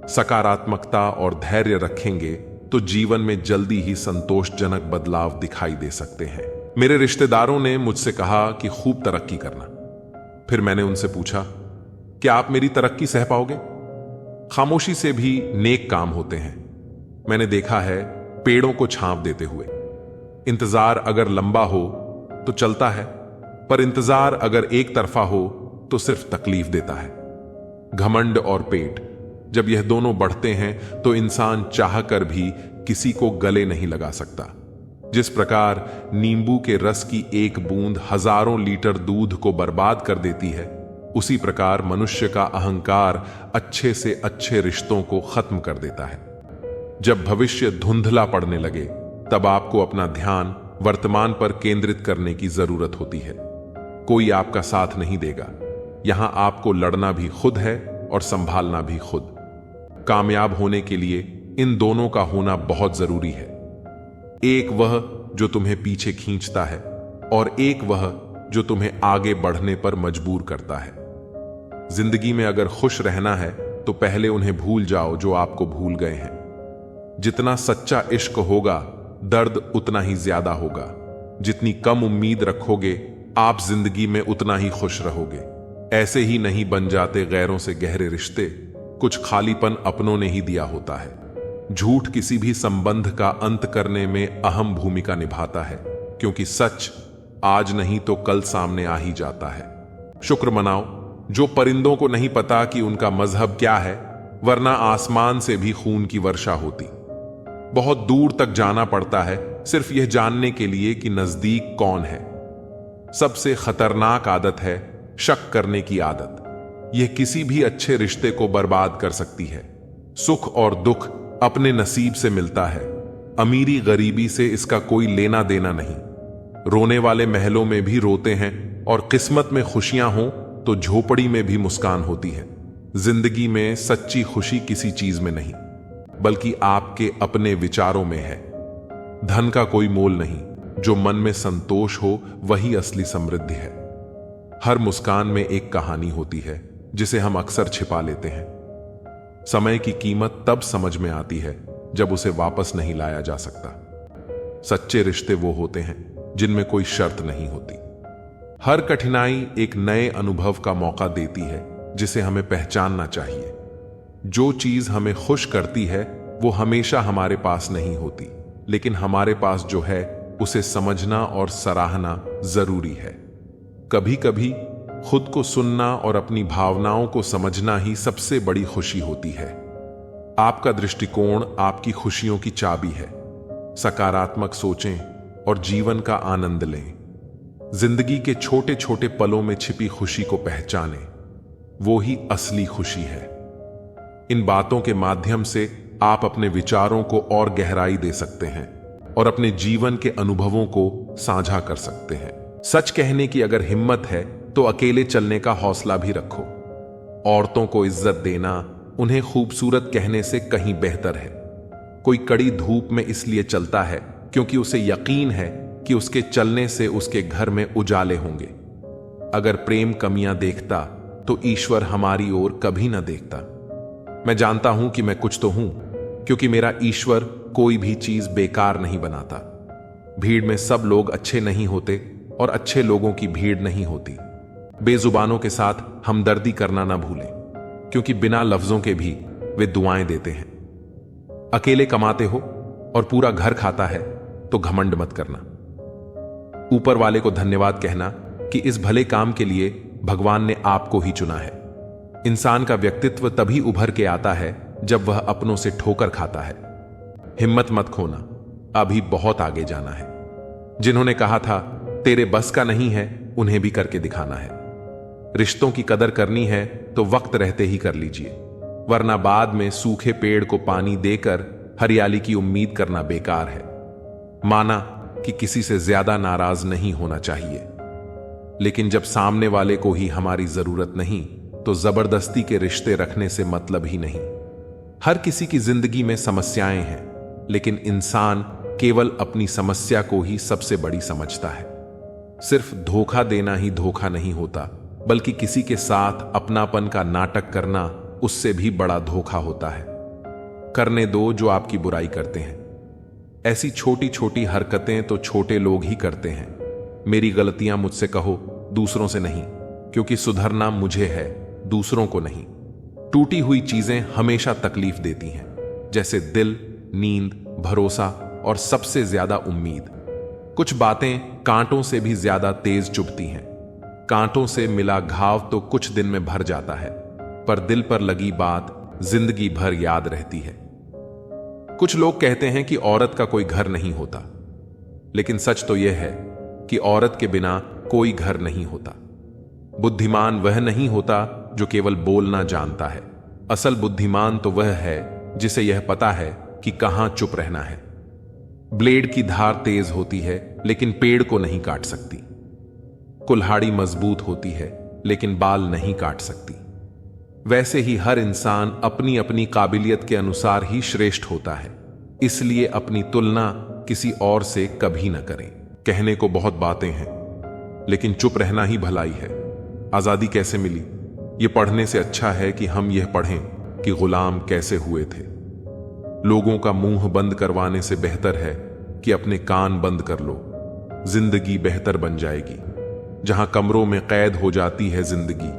सकारात्मकता और धैर्य रखेंगे तो जीवन में जल्दी ही संतोषजनक बदलाव दिखाई दे सकते हैं। मेरे रिश्तेदारों ने मुझसे कहा कि खूब तरक्की करना। फिर मैंने उनसे पूछा, क्या आप मेरी तरक्की सह पाओगे? खामोशी से भी नेक काम होते हैं। मैंने देखा है पेड़ों को छांव देते हुए। इंतजार अगर लंबा हो तो चलता है, पर इंतजार अगर एक तरफा हो तो सिर्फ तकलीफ देता है। घमंड और पेट, जब यह दोनों बढ़ते हैं तो इंसान चाहकर भी किसी को गले नहीं लगा सकता। जिस प्रकार नींबू के रस की एक बूंद हजारों लीटर दूध को बर्बाद कर देती है, उसी प्रकार मनुष्य का अहंकार अच्छे से अच्छे रिश्तों को खत्म कर देता है। जब भविष्य धुंधला पड़ने लगे, तब आपको अपना ध्यान वर्तमान पर केंद्रित करने की जरूरत होती है। कोई आपका साथ नहीं देगा। यहां आपको लड़ना भी खुद है और संभालना भी खुद। कामयाब होने के लिए इन दोनों का होना बहुत जरूरी है। एक वह जो तुम्हें पीछे खींचता है और एक वह जो तुम्हें आगे बढ़ने पर मजबूर करता है। जिंदगी में अगर खुश रहना है तो पहले उन्हें भूल जाओ जो आपको भूल गए हैं। जितना सच्चा इश्क होगा, दर्द उतना ही ज्यादा होगा। जितनी कम उम्मीद रखोगे, आप जिंदगी में उतना ही खुश रहोगे। ऐसे ही नहीं बन जाते गैरों से गहरे रिश्ते, कुछ खालीपन अपनों ने ही दिया होता है। झूठ किसी भी संबंध का अंत करने में अहम भूमिका निभाता है, क्योंकि सच आज नहीं तो कल सामने आ ही जाता है। शुक्र मनाओ जो परिंदों को नहीं पता कि उनका मजहब क्या है, वरना आसमान से भी खून की वर्षा होती। बहुत दूर तक जाना पड़ता है सिर्फ यह जानने के लिए कि नजदीक कौन है। सबसे खतरनाक आदत है शक करने की आदत। यह किसी भी अच्छे रिश्ते को बर्बाद कर सकती है। सुख और दुख अपने नसीब से मिलता है। अमीरी गरीबी से इसका कोई लेना देना नहीं। रोने वाले महलों में भी रोते हैं और किस्मत में खुशियां हों तो झोपड़ी में भी मुस्कान होती है। जिंदगी में सच्ची खुशी किसी चीज में नहीं, बल्कि आपके अपने विचारों में है। धन का कोई मोल नहीं, जो मन में संतोष हो वही असली समृद्धि है। हर मुस्कान में एक कहानी होती है जिसे हम अक्सर छिपा लेते हैं। समय की कीमत तब समझ में आती है जब उसे वापस नहीं लाया जा सकता। सच्चे रिश्ते वो होते हैं जिनमें कोई शर्त नहीं होती। हर कठिनाई एक नए अनुभव का मौका देती है जिसे हमें पहचानना चाहिए। जो चीज हमें खुश करती है वो हमेशा हमारे पास नहीं होती, लेकिन हमारे पास जो है उसे समझना और सराहना जरूरी है। कभी कभी खुद को सुनना और अपनी भावनाओं को समझना ही सबसे बड़ी खुशी होती है। आपका दृष्टिकोण आपकी खुशियों की चाबी है। सकारात्मक सोचें और जीवन का आनंद लें। जिंदगी के छोटे छोटे पलों में छिपी खुशी को पहचानें, वो ही असली खुशी है। इन बातों के माध्यम से आप अपने विचारों को और गहराई दे सकते हैं और अपने जीवन के अनुभवों को साझा कर सकते हैं। सच कहने की अगर हिम्मत है तो अकेले चलने का हौसला भी रखो। औरतों को इज्जत देना उन्हें खूबसूरत कहने से कहीं बेहतर है। कोई कड़ी धूप में इसलिए चलता है क्योंकि उसे यकीन है कि उसके चलने से उसके घर में उजाले होंगे। अगर प्रेम कमियां देखता तो ईश्वर हमारी ओर कभी ना देखता। मैं जानता हूं कि मैं कुछ तो हूं, क्योंकि मेरा ईश्वर कोई भी चीज बेकार नहीं बनाता। भीड़ में सब लोग अच्छे नहीं होते और अच्छे लोगों की भीड़ नहीं होती। बेजुबानों के साथ हमदर्दी करना ना भूलें, क्योंकि बिना लफ्जों के भी वे दुआएं देते हैं। अकेले कमाते हो और पूरा घर खाता है तो घमंड मत करना। ऊपर वाले को धन्यवाद कहना कि इस भले काम के लिए भगवान ने आपको ही चुना है। इंसान का व्यक्तित्व तभी उभर के आता है जब वह अपनों से ठोकर खाता है। हिम्मत मत खोना, अभी बहुत आगे जाना है। जिन्होंने कहा था तेरे बस का नहीं है, उन्हें भी करके दिखाना है। रिश्तों की कदर करनी है तो वक्त रहते ही कर लीजिए, वरना बाद में सूखे पेड़ को पानी देकर हरियाली की उम्मीद करना बेकार है। माना कि किसी से ज्यादा नाराज नहीं होना चाहिए, लेकिन जब सामने वाले को ही हमारी जरूरत नहीं तो जबरदस्ती के रिश्ते रखने से मतलब ही नहीं। हर किसी की जिंदगी में समस्याएं हैं, लेकिन इंसान केवल अपनी समस्या को ही सबसे बड़ी समझता है। सिर्फ धोखा देना ही धोखा नहीं होता, बल्कि किसी के साथ अपनापन का नाटक करना उससे भी बड़ा धोखा होता है। करने दो जो आपकी बुराई करते हैं। ऐसी छोटी छोटी हरकतें तो छोटे लोग ही करते हैं। मेरी गलतियां मुझसे कहो, दूसरों से नहीं, क्योंकि सुधरना मुझे है, दूसरों को नहीं। टूटी हुई चीजें हमेशा तकलीफ देती हैं, जैसे दिल, नींद, भरोसा और सबसे ज्यादा उम्मीद। कुछ बातें कांटों से भी ज्यादा तेज चुभती हैं। कांटों से मिला घाव तो कुछ दिन में भर जाता है, पर दिल पर लगी बात जिंदगी भर याद रहती है। कुछ लोग कहते हैं कि औरत का कोई घर नहीं होता, लेकिन सच तो यह है कि औरत के बिना कोई घर नहीं होता। बुद्धिमान वह नहीं होता जो केवल बोलना जानता है। असल बुद्धिमान तो वह है जिसे यह पता है कि कहां चुप रहना है। ब्लेड की धार तेज होती है, लेकिन पेड़ को नहीं काट सकती। कुल्हाड़ी मजबूत होती है लेकिन बाल नहीं काट सकती। वैसे ही हर इंसान अपनी अपनी काबिलियत के अनुसार ही श्रेष्ठ होता है, इसलिए अपनी तुलना किसी और से कभी न करें। कहने को बहुत बातें हैं, लेकिन चुप रहना ही भलाई है। आजादी कैसे मिली? ये पढ़ने से अच्छा है कि हम यह पढ़ें कि गुलाम कैसे हुए थे। लोगों का मुंह बंद करवाने से बेहतर है कि अपने कान बंद कर लो। जिंदगी बेहतर बन जाएगी। जहां कमरों में कैद हो जाती है जिंदगी,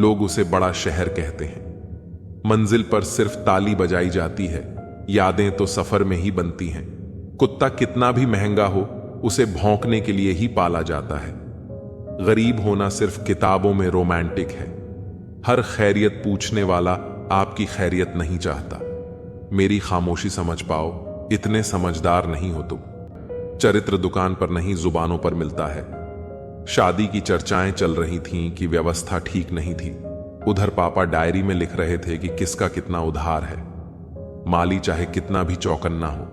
लोग उसे बड़ा शहर कहते हैं। मंजिल पर सिर्फ ताली बजाई जाती है, यादें तो सफर में ही बनती हैं। कुत्ता कितना भी महंगा हो, उसे भौंकने के लिए ही पाला जाता है। गरीब होना सिर्फ किताबों में रोमांटिक है। हर खैरियत पूछने वाला आपकी खैरियत नहीं चाहता। मेरी खामोशी समझ पाओ, इतने समझदार नहीं हो तुम। चरित्र दुकान पर नहीं, जुबानों पर मिलता है। शादी की चर्चाएं चल रही थीं कि व्यवस्था ठीक नहीं थी। उधर पापा डायरी में लिख रहे थे कि किसका कितना उधार है। माली चाहे कितना भी चौकन्ना हो,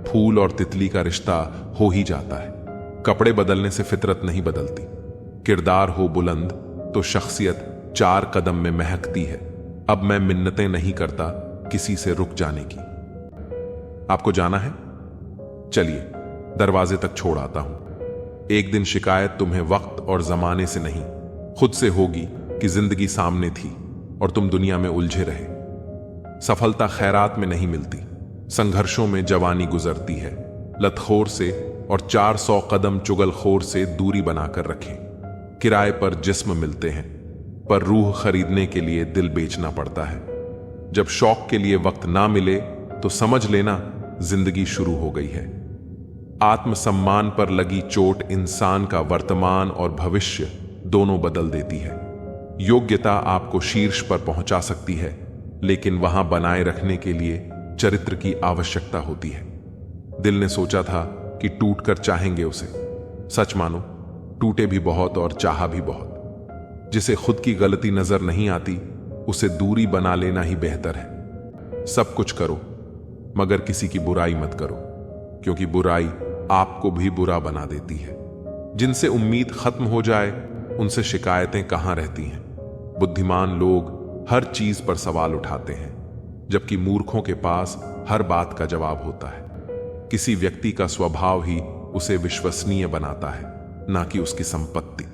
फूल और तितली का रिश्ता हो ही जाता है। कपड़े बदलने से फितरत नहीं बदलती। किरदार हो बुलंद तो शख्सियत 4 कदम में महकती है। अब मैं मिन्नतें नहीं करता किसी से रुक जाने की। आपको जाना है? चलिए दरवाजे तक छोड़ आता हूं। एक दिन शिकायत तुम्हें वक्त और जमाने से नहीं, खुद से होगी कि जिंदगी सामने थी और तुम दुनिया में उलझे रहे। सफलता खैरात में नहीं मिलती, संघर्षों में जवानी गुजरती है। लतखोर से और 400 कदम चुगलखोर से दूरी बनाकर रखें। किराए पर जिस्म मिलते हैं, पर रूह खरीदने के लिए दिल बेचना पड़ता है। जब शौक के लिए वक्त ना मिले तो समझ लेना जिंदगी शुरू हो गई है। आत्मसम्मान पर लगी चोट इंसान का वर्तमान और भविष्य दोनों बदल देती है। योग्यता आपको शीर्ष पर पहुंचा सकती है, लेकिन वहां बनाए रखने के लिए चरित्र की आवश्यकता होती है। दिल ने सोचा था कि टूटकर चाहेंगे उसे। सच मानो, टूटे भी बहुत और चाहा भी बहुत। जिसे खुद की गलती नजर नहीं आती, उसे दूरी बना लेना ही बेहतर है। सब कुछ करो, मगर किसी की बुराई मत करो, क्योंकि बुराई आपको भी बुरा बना देती है। जिनसे उम्मीद खत्म हो जाए, उनसे शिकायतें कहां रहती हैं। बुद्धिमान लोग हर चीज पर सवाल उठाते हैं, जबकि मूर्खों के पास हर बात का जवाब होता है। किसी व्यक्ति का स्वभाव ही उसे विश्वसनीय बनाता है, ना कि उसकी संपत्ति।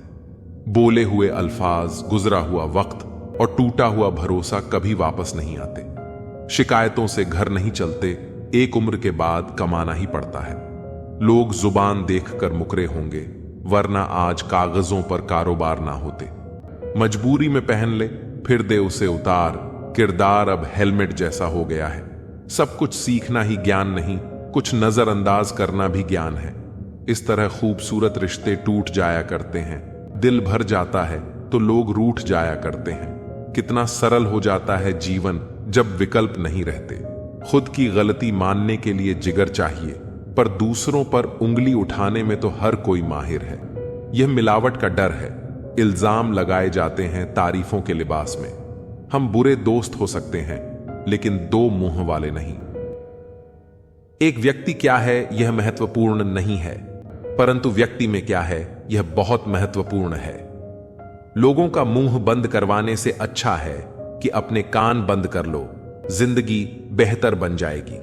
बोले हुए अल्फाज, गुजरा हुआ वक्त और टूटा हुआ भरोसा कभी वापस नहीं आते। शिकायतों से घर नहीं चलते, एक उम्र के बाद कमाना ही पड़ता है। लोग जुबान देखकर मुकरे होंगे, वरना आज कागजों पर कारोबार ना होते। मजबूरी में पहन ले, फिर दे उसे उतार। किरदार अब हेलमेट जैसा हो गया है। सब कुछ सीखना ही ज्ञान नहीं, कुछ नजरअंदाज करना भी ज्ञान है। इस तरह खूबसूरत रिश्ते टूट जाया करते हैं। दिल भर जाता है तो लोग रूठ जाया करते हैं। कितना सरल हो जाता है जीवन जब विकल्प नहीं रहते। खुद की गलती मानने के लिए जिगर चाहिए, पर दूसरों पर उंगली उठाने में तो हर कोई माहिर है। यह मिलावट का डर है। इल्जाम लगाए जाते हैं तारीफों के लिबास में। हम बुरे दोस्त हो सकते हैं, लेकिन 2 मुंह वाले नहीं। एक व्यक्ति क्या है यह महत्वपूर्ण नहीं है, परंतु व्यक्ति में क्या है यह बहुत महत्वपूर्ण है। लोगों का मुंह बंद करवाने से अच्छा है कि अपने कान बंद कर लो। जिंदगी बेहतर बन जाएगी।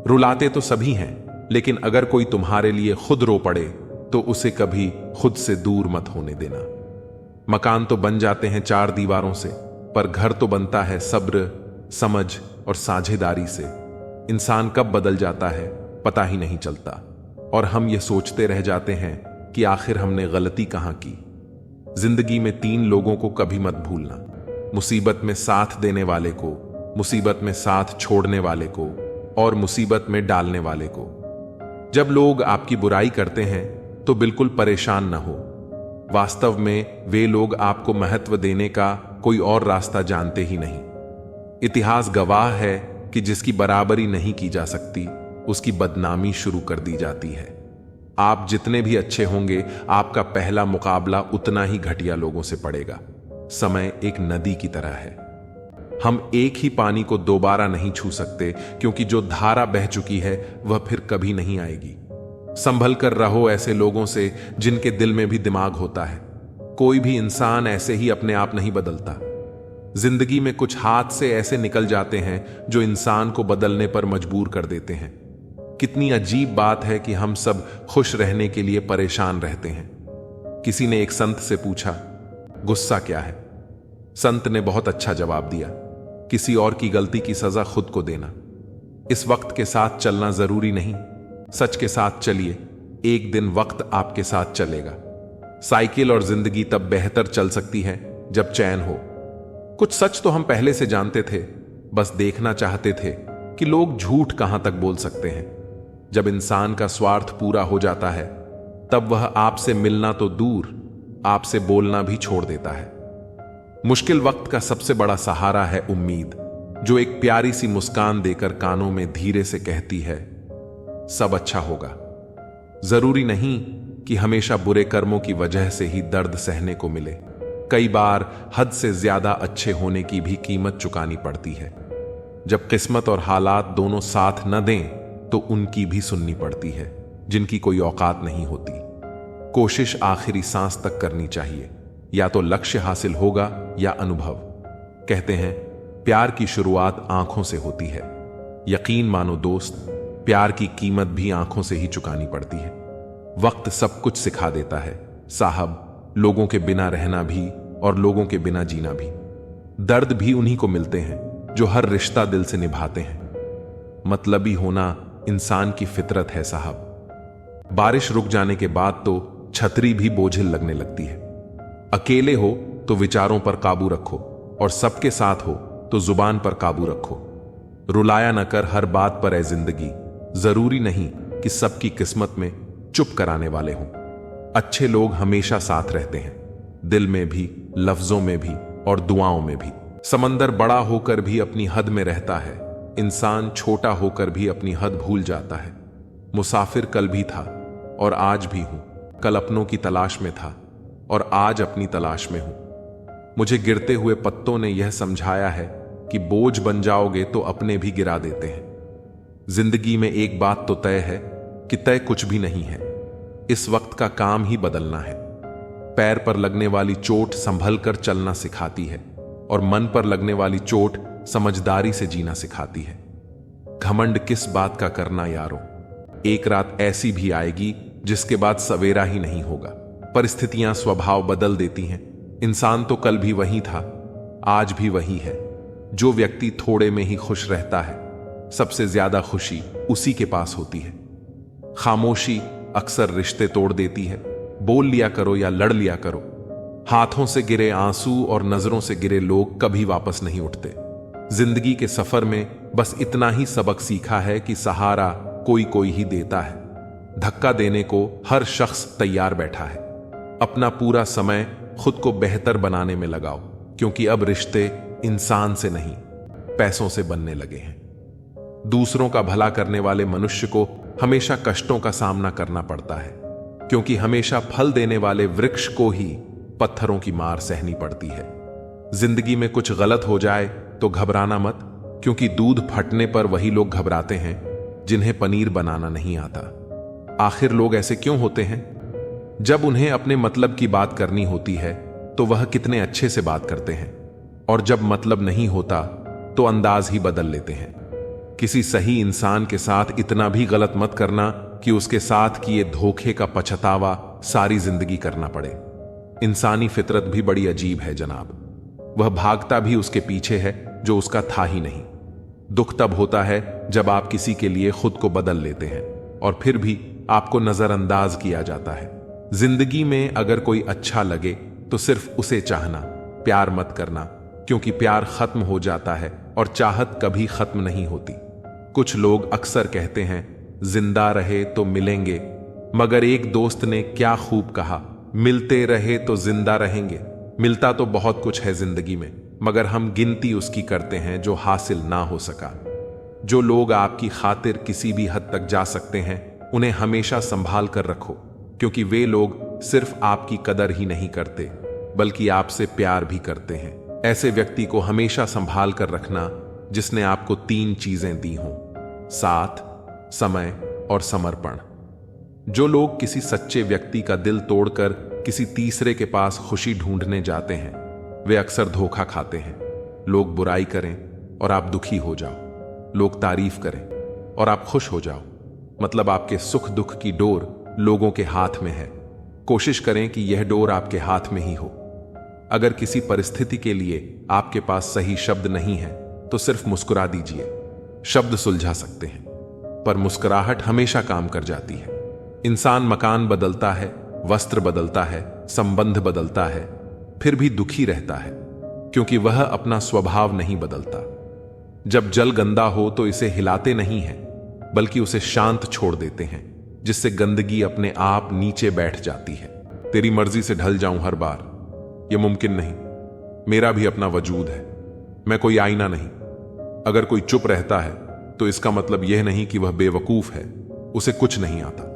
रुलाते तो सभी हैं, लेकिन अगर कोई तुम्हारे लिए खुद रो पड़े तो उसे कभी खुद से दूर मत होने देना। मकान तो बन जाते हैं 4 दीवारों से, पर घर तो बनता है सब्र, समझ और साझेदारी से। इंसान कब बदल जाता है पता ही नहीं चलता, और हम ये सोचते रह जाते हैं कि आखिर हमने गलती कहां की। जिंदगी में 3 लोगों को कभी मत भूलना, मुसीबत में साथ देने वाले को, मुसीबत में साथ छोड़ने वाले को और मुसीबत में डालने वाले को। जब लोग आपकी बुराई करते हैं तो बिल्कुल परेशान न हो। वास्तव में वे लोग आपको महत्व देने का कोई और रास्ता जानते ही नहीं। इतिहास गवाह है कि जिसकी बराबरी नहीं की जा सकती, उसकी बदनामी शुरू कर दी जाती है। आप जितने भी अच्छे होंगे, आपका पहला मुकाबला उतना ही घटिया लोगों से पड़ेगा। समय एक नदी की तरह है। हम एक ही पानी को दोबारा नहीं छू सकते, क्योंकि जो धारा बह चुकी है वह फिर कभी नहीं आएगी। संभल कर रहो ऐसे लोगों से जिनके दिल में भी दिमाग होता है। कोई भी इंसान ऐसे ही अपने आप नहीं बदलता। जिंदगी में कुछ हाथ से ऐसे निकल जाते हैं जो इंसान को बदलने पर मजबूर कर देते हैं। कितनी अजीब बात है कि हम सब खुश रहने के लिए परेशान रहते हैं। किसी ने एक संत से पूछा, गुस्सा क्या है? संत ने बहुत अच्छा जवाब दिया, किसी और की गलती की सजा खुद को देना। इस वक्त के साथ चलना जरूरी नहीं, सच के साथ चलिए, एक दिन वक्त आपके साथ चलेगा। साइकिल और जिंदगी तब बेहतर चल सकती है जब चैन हो। कुछ सच तो हम पहले से जानते थे, बस देखना चाहते थे कि लोग झूठ कहां तक बोल सकते हैं। जब इंसान का स्वार्थ पूरा हो जाता है तब वह आपसे मिलना तो दूर, आपसे बोलना भी छोड़ देता है। मुश्किल वक्त का सबसे बड़ा सहारा है उम्मीद, जो एक प्यारी सी मुस्कान देकर कानों में धीरे से कहती है, सब अच्छा होगा। जरूरी नहीं कि हमेशा बुरे कर्मों की वजह से ही दर्द सहने को मिले। कई बार हद से ज्यादा अच्छे होने की भी कीमत चुकानी पड़ती है। जब किस्मत और हालात दोनों साथ न दें तो उनकी भी सुननी पड़ती है, जिनकी कोई औकात नहीं होती। कोशिश आखिरी सांस तक करनी चाहिए, या तो लक्ष्य हासिल होगा या अनुभव। कहते हैं प्यार की शुरुआत आंखों से होती है। यकीन मानो दोस्त, प्यार की कीमत भी आंखों से ही चुकानी पड़ती है। वक्त सब कुछ सिखा देता है साहब, लोगों के बिना रहना भी और लोगों के बिना जीना भी। दर्द भी उन्हीं को मिलते हैं जो हर रिश्ता दिल से निभाते हैं। मतलबी होना इंसान की फितरत है साहब। बारिश रुक जाने के बाद तो छतरी भी बोझिल लगने लगती है। अकेले हो तो विचारों पर काबू रखो, और सबके साथ हो तो जुबान पर काबू रखो। रुलाया न कर हर बात पर ए जिंदगी, जरूरी नहीं कि सबकी किस्मत में चुप कराने वाले हों। अच्छे लोग हमेशा साथ रहते हैं, दिल में भी, लफ्जों में भी और दुआओं में भी। समंदर बड़ा होकर भी अपनी हद में रहता है, इंसान छोटा होकर भी अपनी हद भूल जाता है। मुसाफिर कल भी था और आज भी हूं, कल अपनों की तलाश में था और आज अपनी तलाश में हूं। मुझे गिरते हुए पत्तों ने यह समझाया है कि बोझ बन जाओगे तो अपने भी गिरा देते हैं। जिंदगी में एक बात तो तय है कि तय कुछ भी नहीं है। इस वक्त का काम ही बदलना है। पैर पर लगने वाली चोट संभल कर चलना सिखाती है, और मन पर लगने वाली चोट समझदारी से जीना सिखाती है। घमंड किस बात का करना यारो, एक रात ऐसी भी आएगी जिसके बाद सवेरा ही नहीं होगा। परिस्थितियां स्वभाव बदल देती हैं। इंसान तो कल भी वही था, आज भी वही है। जो व्यक्ति थोड़े में ही खुश रहता है, सबसे ज्यादा खुशी उसी के पास होती है। खामोशी अक्सर रिश्ते तोड़ देती है। बोल लिया करो या लड़ लिया करो। हाथों से गिरे आंसू और नजरों से गिरे लोग कभी वापस नहीं उठते। जिंदगी के सफर में बस इतना ही सबक सीखा है कि सहारा कोई कोई ही देता है। धक्का देने को हर शख्स तैयार बैठा है। अपना पूरा समय खुद को बेहतर बनाने में लगाओ, क्योंकि अब रिश्ते इंसान से नहीं, पैसों से बनने लगे हैं। दूसरों का भला करने वाले मनुष्य को हमेशा कष्टों का सामना करना पड़ता है, क्योंकि हमेशा फल देने वाले वृक्ष को ही पत्थरों की मार सहनी पड़ती है। जिंदगी में कुछ गलत हो जाए तो घबराना मत, क्योंकि दूध फटने पर वही लोग घबराते हैं जिन्हें पनीर बनाना नहीं आता। आखिर लोग ऐसे क्यों होते हैं? जब उन्हें अपने मतलब की बात करनी होती है तो वह कितने अच्छे से बात करते हैं, और जब मतलब नहीं होता तो अंदाज ही बदल लेते हैं। किसी सही इंसान के साथ इतना भी गलत मत करना कि उसके साथ किए धोखे का पछतावा सारी जिंदगी करना पड़े। इंसानी फितरत भी बड़ी अजीब है जनाब। वह भागता भी उसके पीछे है जो उसका था ही नहीं। दुख तब होता है जब आप किसी के लिए खुद को बदल लेते हैं और फिर भी आपको नजरअंदाज किया जाता है। जिंदगी में अगर कोई अच्छा लगे तो सिर्फ उसे चाहना, प्यार मत करना, क्योंकि प्यार खत्म हो जाता है और चाहत कभी खत्म नहीं होती। कुछ लोग अक्सर कहते हैं जिंदा रहे तो मिलेंगे, मगर एक दोस्त ने क्या खूब कहा, मिलते रहे तो जिंदा रहेंगे। मिलता तो बहुत कुछ है जिंदगी में, मगर हम गिनती उसकी करते हैं जो हासिल ना हो सका। जो लोग आपकी खातिर किसी भी हद तक जा सकते हैं उन्हें हमेशा संभाल कर रखो, क्योंकि वे लोग सिर्फ आपकी कदर ही नहीं करते बल्कि आपसे प्यार भी करते हैं। ऐसे व्यक्ति को हमेशा संभाल कर रखना जिसने आपको 3 चीजें दी हों, साथ, समय और समर्पण। जो लोग किसी सच्चे व्यक्ति का दिल तोड़कर किसी तीसरे के पास खुशी ढूंढने जाते हैं, वे अक्सर धोखा खाते हैं। लोग बुराई करें और आप दुखी हो जाओ, लोग तारीफ करें और आप खुश हो जाओ। मतलब आपके सुख दुख की डोर लोगों के हाथ में है। कोशिश करें कि यह डोर आपके हाथ में ही हो। अगर किसी परिस्थिति के लिए आपके पास सही शब्द नहीं है तो सिर्फ मुस्कुरा दीजिए। शब्द सुलझा सकते हैं, पर मुस्कुराहट हमेशा काम कर जाती है। इंसान मकान बदलता है, वस्त्र बदलता है, संबंध बदलता है, फिर भी दुखी रहता है, क्योंकि वह अपना स्वभाव नहीं बदलता। जब जल गंदा हो तो इसे हिलाते नहीं हैं, बल्कि उसे शांत छोड़ देते हैं, जिससे गंदगी अपने आप नीचे बैठ जाती है। तेरी मर्जी से ढल जाऊं हर बार, यह मुमकिन नहीं। मेरा भी अपना वजूद है, मैं कोई आईना नहीं। अगर कोई चुप रहता है तो इसका मतलब यह नहीं कि वह बेवकूफ है, उसे कुछ नहीं आता।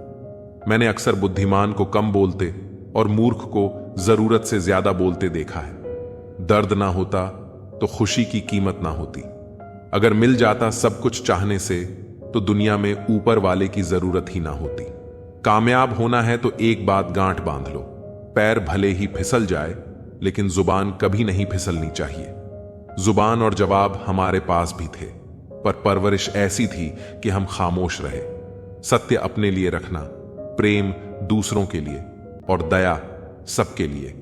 मैंने अक्सर बुद्धिमान को कम बोलते और मूर्ख को जरूरत से ज्यादा बोलते देखा है। दर्द ना होता तो खुशी की कीमत ना होती। अगर मिल जाता सब कुछ चाहने से तो दुनिया में ऊपर वाले की जरूरत ही ना होती। कामयाब होना है तो एक बात गांठ बांध लो, पैर भले ही फिसल जाए लेकिन जुबान कभी नहीं फिसलनी चाहिए। जुबान और जवाब हमारे पास भी थे, पर परवरिश ऐसी थी कि हम खामोश रहे। सत्य अपने लिए रखना, प्रेम दूसरों के लिए और दया सबके लिए,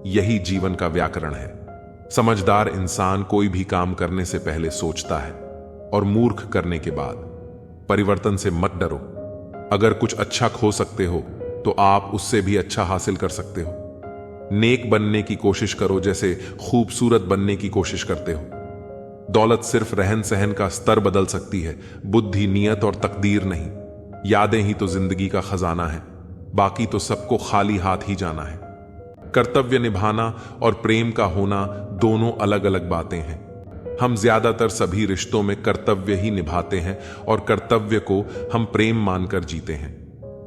यही जीवन का व्याकरण है। समझदार इंसान कोई भी काम करने से पहले सोचता है और मूर्ख करने के बाद। परिवर्तन से मत डरो। अगर कुछ अच्छा खो सकते हो तो आप उससे भी अच्छा हासिल कर सकते हो। नेक बनने की कोशिश करो जैसे खूबसूरत बनने की कोशिश करते हो। दौलत सिर्फ रहन सहन का स्तर बदल सकती है, बुद्धि, नियत और तकदीर नहीं। यादें ही तो जिंदगी का खजाना है, बाकी तो सबको खाली हाथ ही जाना है। कर्तव्य निभाना और प्रेम का होना दोनों अलग अलग बातें हैं। हम ज्यादातर सभी रिश्तों में कर्तव्य ही निभाते हैं और कर्तव्य को हम प्रेम मानकर जीते हैं।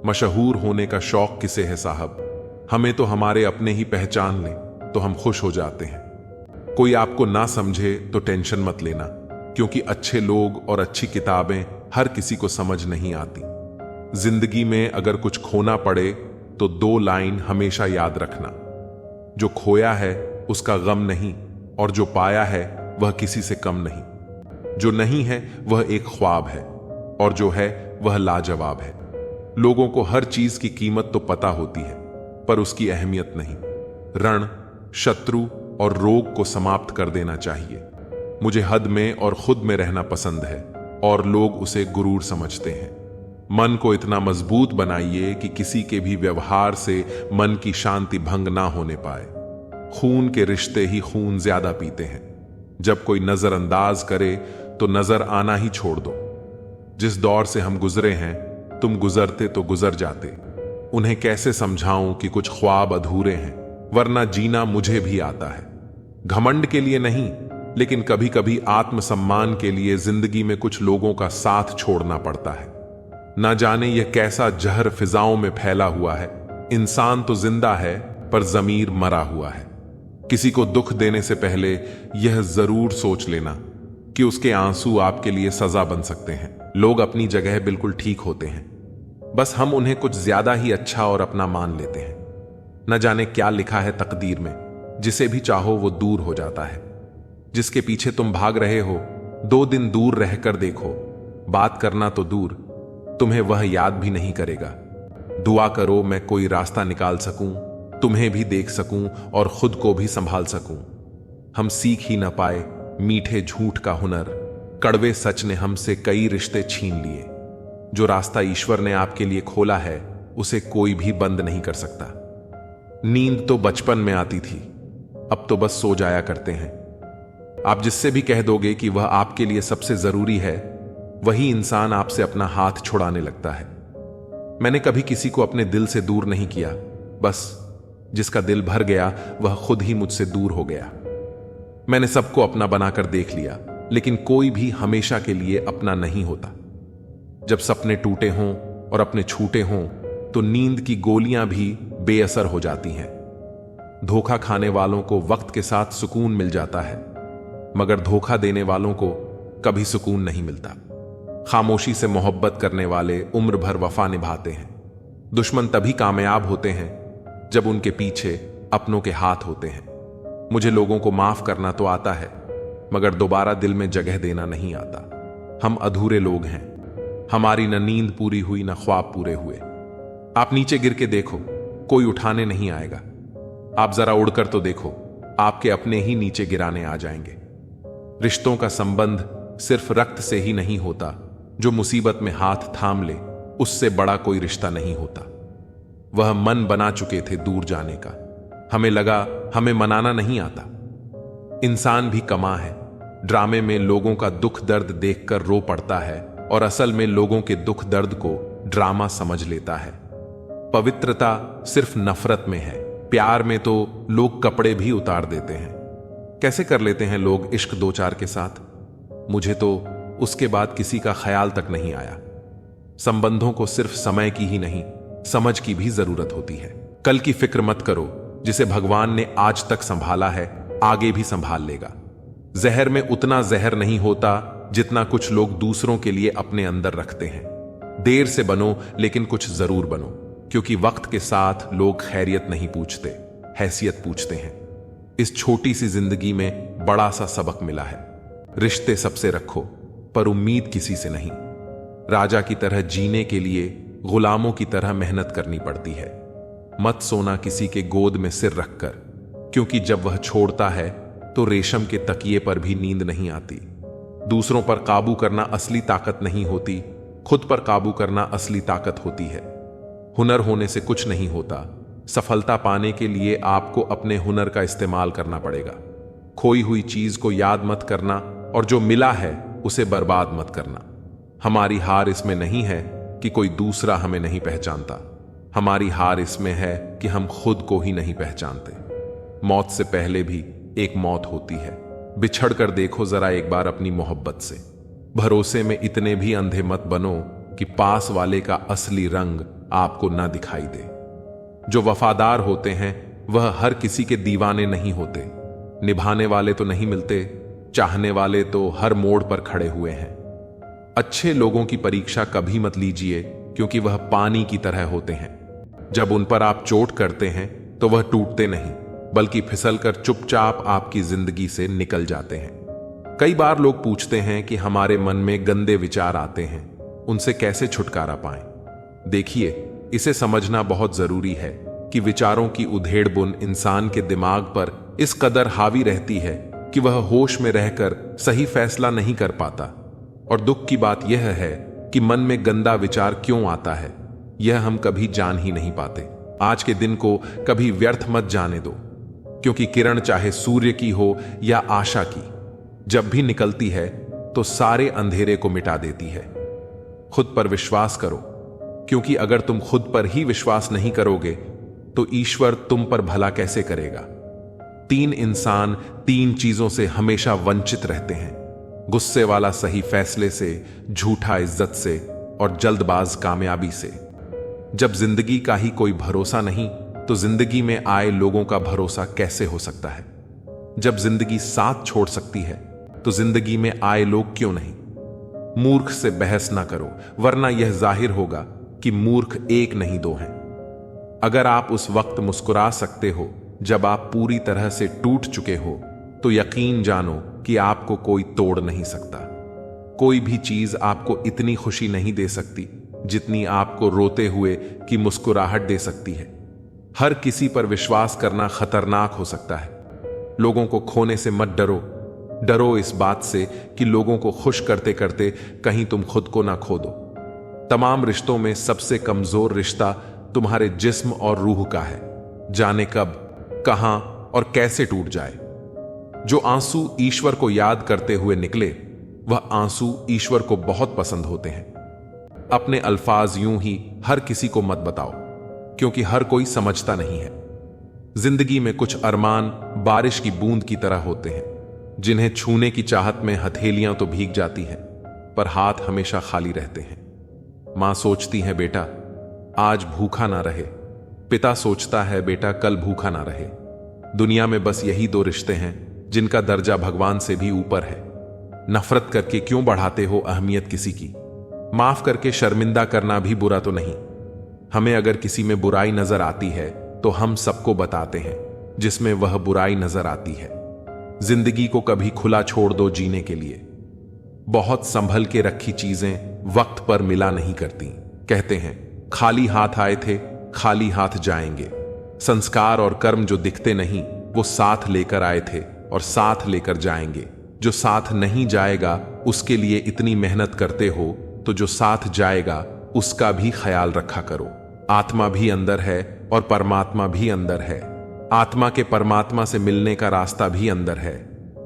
मशहूर होने का शौक किसे है साहब? हमें तो हमारे अपने ही पहचान लें तो हम खुश हो जाते हैं। कोई आपको ना समझे तो टेंशन मत लेना, क्योंकि अच्छे लोग और अच्छी किताबें हर किसी को समझ नहीं आती। जिंदगी में अगर कुछ खोना पड़े तो 2 लाइन हमेशा याद रखना, जो खोया है उसका गम नहीं, और जो पाया है वह किसी से कम नहीं। जो नहीं है वह एक ख्वाब है, और जो है वह लाजवाब है। लोगों को हर चीज की कीमत तो पता होती है, पर उसकी अहमियत नहीं। रण, शत्रु और रोग को समाप्त कर देना चाहिए। मुझे हद में और खुद में रहना पसंद है, और लोग उसे गुरूर समझते हैं। मन को इतना मजबूत बनाइए कि किसी के भी व्यवहार से मन की शांति भंग ना होने पाए। खून के रिश्ते ही खून ज्यादा पीते हैं। जब कोई नजरअंदाज करे तो नजर आना ही छोड़ दो। जिस दौर से हम गुजरे हैं, तुम गुजरते तो गुजर जाते। उन्हें कैसे समझाऊं कि कुछ ख्वाब अधूरे हैं, वरना जीना मुझे भी आता है। घमंड के लिए नहीं, लेकिन कभी कभी आत्मसम्मान के लिए जिंदगी में कुछ लोगों का साथ छोड़ना पड़ता है। ना जाने यह कैसा जहर फिजाओं में फैला हुआ है। इंसान तो जिंदा है, पर जमीर मरा हुआ है। किसी को दुख देने से पहले यह जरूर सोच लेना कि उसके आंसू आपके लिए सजा बन सकते हैं। लोग अपनी जगह बिल्कुल ठीक होते हैं, बस हम उन्हें कुछ ज्यादा ही अच्छा और अपना मान लेते हैं। न जाने क्या लिखा है तकदीर में, जिसे भी चाहो वो दूर हो जाता है। जिसके पीछे तुम भाग रहे हो, 2 दिन दूर रहकर देखो, बात करना तो दूर, तुम्हें वह याद भी नहीं करेगा। दुआ करो मैं कोई रास्ता निकाल सकूं, तुम्हें भी देख सकूं और खुद को भी संभाल सकूं। हम सीख ही न पाए मीठे झूठ का हुनर, कड़वे सच ने हमसे कई रिश्ते छीन लिए। जो रास्ता ईश्वर ने आपके लिए खोला है, उसे कोई भी बंद नहीं कर सकता। नींद तो बचपन में आती थी, अब तो बस सो जाया करते हैं। आप जिससे भी कह दोगे कि वह आपके लिए सबसे जरूरी है, वही इंसान आपसे अपना हाथ छुड़ाने लगता है। मैंने कभी किसी को अपने दिल से दूर नहीं किया, बस जिसका दिल भर गया वह खुद ही मुझसे दूर हो गया। मैंने सबको अपना बनाकर देख लिया, लेकिन कोई भी हमेशा के लिए अपना नहीं होता। जब सपने टूटे हों और अपने छूटे हों, तो नींद की गोलियां भी बेअसर हो जाती हैं। धोखा खाने वालों को वक्त के साथ सुकून मिल जाता है, मगर धोखा देने वालों को कभी सुकून नहीं मिलता। खामोशी से मोहब्बत करने वाले उम्र भर वफा निभाते हैं। दुश्मन तभी कामयाब होते हैं जब उनके पीछे अपनों के हाथ होते हैं। मुझे लोगों को माफ करना तो आता है, मगर दोबारा दिल में जगह देना नहीं आता। हम अधूरे लोग हैं, हमारी न नींद पूरी हुई न ख्वाब पूरे हुए। आप नीचे गिर के देखो, कोई उठाने नहीं आएगा। आप जरा उड़कर तो देखो, आपके अपने ही नीचे गिराने आ जाएंगे। रिश्तों का संबंध सिर्फ रक्त से ही नहीं होता। जो मुसीबत में हाथ थाम ले, उससे बड़ा कोई रिश्ता नहीं होता। वह मन बना चुके थे दूर जाने का। हमें लगा हमें मनाना नहीं आता। इंसान भी कमा है। ड्रामे में लोगों का दुख दर्द देखकर रो पड़ता है और असल में लोगों के दुख दर्द को ड्रामा समझ लेता है। पवित्रता सिर्फ नफरत में है। प्यार में तो लोग कपड़े भी उतार देते हैं। कैसे कर लेते हैं लोग इश्क दो चार के साथ? मुझे तो उसके बाद किसी का ख्याल तक नहीं आया। संबंधों को सिर्फ समय की ही नहीं, समझ की भी जरूरत होती है। कल की फिक्र मत करो। जिसे भगवान ने आज तक संभाला है, आगे भी संभाल लेगा। जहर में उतना जहर नहीं होता जितना कुछ लोग दूसरों के लिए अपने अंदर रखते हैं। देर से बनो, लेकिन कुछ जरूर बनो, क्योंकि वक्त के साथ लोग खैरियत नहीं पूछते, हैसियत पूछते हैं। इस छोटी सी जिंदगी में बड़ा सा सबक मिला है। रिश्ते सबसे रखो, पर उम्मीद किसी से नहीं। राजा की तरह जीने के लिए गुलामों की तरह मेहनत करनी पड़ती है। मत सोना किसी के गोद में सिर रखकर, क्योंकि जब वह छोड़ता है तो रेशम के तकिए पर भी नींद नहीं आती। दूसरों पर काबू करना असली ताकत नहीं होती, खुद पर काबू करना असली ताकत होती है। हुनर होने से कुछ नहीं होता। सफलता पाने के लिए आपको अपने हुनर का इस्तेमाल करना पड़ेगा। खोई हुई चीज को याद मत करना और जो मिला है उसे बर्बाद मत करना। हमारी हार इसमें नहीं है कि कोई दूसरा हमें नहीं पहचानता। हमारी हार इसमें है कि हम खुद को ही नहीं पहचानते। मौत से पहले भी एक मौत होती है। बिछड़ कर देखो जरा एक बार अपनी मोहब्बत से। भरोसे में इतने भी अंधे मत बनो कि पास वाले का असली रंग आपको ना दिखाई दे। जो वफादार होते हैं वह हर किसी के दीवाने नहीं होते। निभाने वाले तो नहीं मिलते, चाहने वाले तो हर मोड़ पर खड़े हुए हैं। अच्छे लोगों की परीक्षा कभी मत लीजिए, क्योंकि वह पानी की तरह होते हैं। जब उन पर आप चोट करते हैं तो वह टूटते नहीं, बल्कि फिसलकर चुपचाप आपकी जिंदगी से निकल जाते हैं। कई बार लोग पूछते हैं कि हमारे मन में गंदे विचार आते हैं, उनसे कैसे छुटकारा पाएं? देखिए, इसे समझना बहुत जरूरी है कि विचारों की उधेड़ बुन इंसान के दिमाग पर इस कदर हावी रहती है कि वह होश में रहकर सही फैसला नहीं कर पाता। और दुख की बात यह है कि मन में गंदा विचार क्यों आता है, यह हम कभी जान ही नहीं पाते। आज के दिन को कभी व्यर्थ मत जाने दो, क्योंकि किरण चाहे सूर्य की हो या आशा की, जब भी निकलती है तो सारे अंधेरे को मिटा देती है। खुद पर विश्वास करो, क्योंकि अगर तुम खुद पर ही विश्वास नहीं करोगे तो ईश्वर तुम पर भला कैसे करेगा? 3 इंसान 3 चीजों से हमेशा वंचित रहते हैं: गुस्से वाला सही फैसले से, झूठा इज्जत से और जल्दबाज कामयाबी से। जब जिंदगी का ही कोई भरोसा नहीं तो जिंदगी में आए लोगों का भरोसा कैसे हो सकता है? जब जिंदगी साथ छोड़ सकती है तो जिंदगी में आए लोग क्यों नहीं? मूर्ख से बहस ना करो, वरना यह जाहिर होगा कि मूर्ख एक नहीं 2 हैं। अगर आप उस वक्त मुस्कुरा सकते हो जब आप पूरी तरह से टूट चुके हो, तो यकीन जानो कि आपको कोई तोड़ नहीं सकता। कोई भी चीज आपको इतनी खुशी नहीं दे सकती जितनी आपको रोते हुए की मुस्कुराहट दे सकती है। हर किसी पर विश्वास करना खतरनाक हो सकता है। लोगों को खोने से मत डरो, डरो इस बात से कि लोगों को खुश करते करते कहीं तुम खुद को ना खो दो। तमाम रिश्तों में सबसे कमजोर रिश्ता तुम्हारे जिस्म और रूह का है। जाने कब, कहां और कैसे टूट जाए। जो आंसू ईश्वर को याद करते हुए निकले, वह आंसू ईश्वर को बहुत पसंद होते हैं। अपने अल्फाज यूं ही हर किसी को मत बताओ, क्योंकि हर कोई समझता नहीं है। जिंदगी में कुछ अरमान बारिश की बूंद की तरह होते हैं, जिन्हें छूने की चाहत में हथेलियां तो भीग जाती हैं, पर हाथ हमेशा खाली रहते हैं। मां सोचती है बेटा आज भूखा ना रहे, पिता सोचता है बेटा कल भूखा ना रहे। दुनिया में बस यही 2 रिश्ते हैं जिनका दर्जा भगवान से भी ऊपर है। नफरत करके क्यों बढ़ाते हो अहमियत किसी की? माफ करके शर्मिंदा करना भी बुरा तो नहीं। हमें अगर किसी में बुराई नजर आती है तो हम सबको बताते हैं जिसमें वह बुराई नजर आती है। जिंदगी को कभी खुला छोड़ दो जीने के लिए। बहुत संभल के रखी चीजें वक्त पर मिला नहीं करती। कहते हैं खाली हाथ आए थे खाली हाथ जाएंगे। संस्कार और कर्म जो दिखते नहीं वो साथ लेकर आए थे और साथ लेकर जाएंगे। जो साथ नहीं जाएगा उसके लिए इतनी मेहनत करते हो तो जो साथ जाएगा उसका भी ख्याल रखा करो। आत्मा भी अंदर है और परमात्मा भी अंदर है। आत्मा के परमात्मा से मिलने का रास्ता भी अंदर है।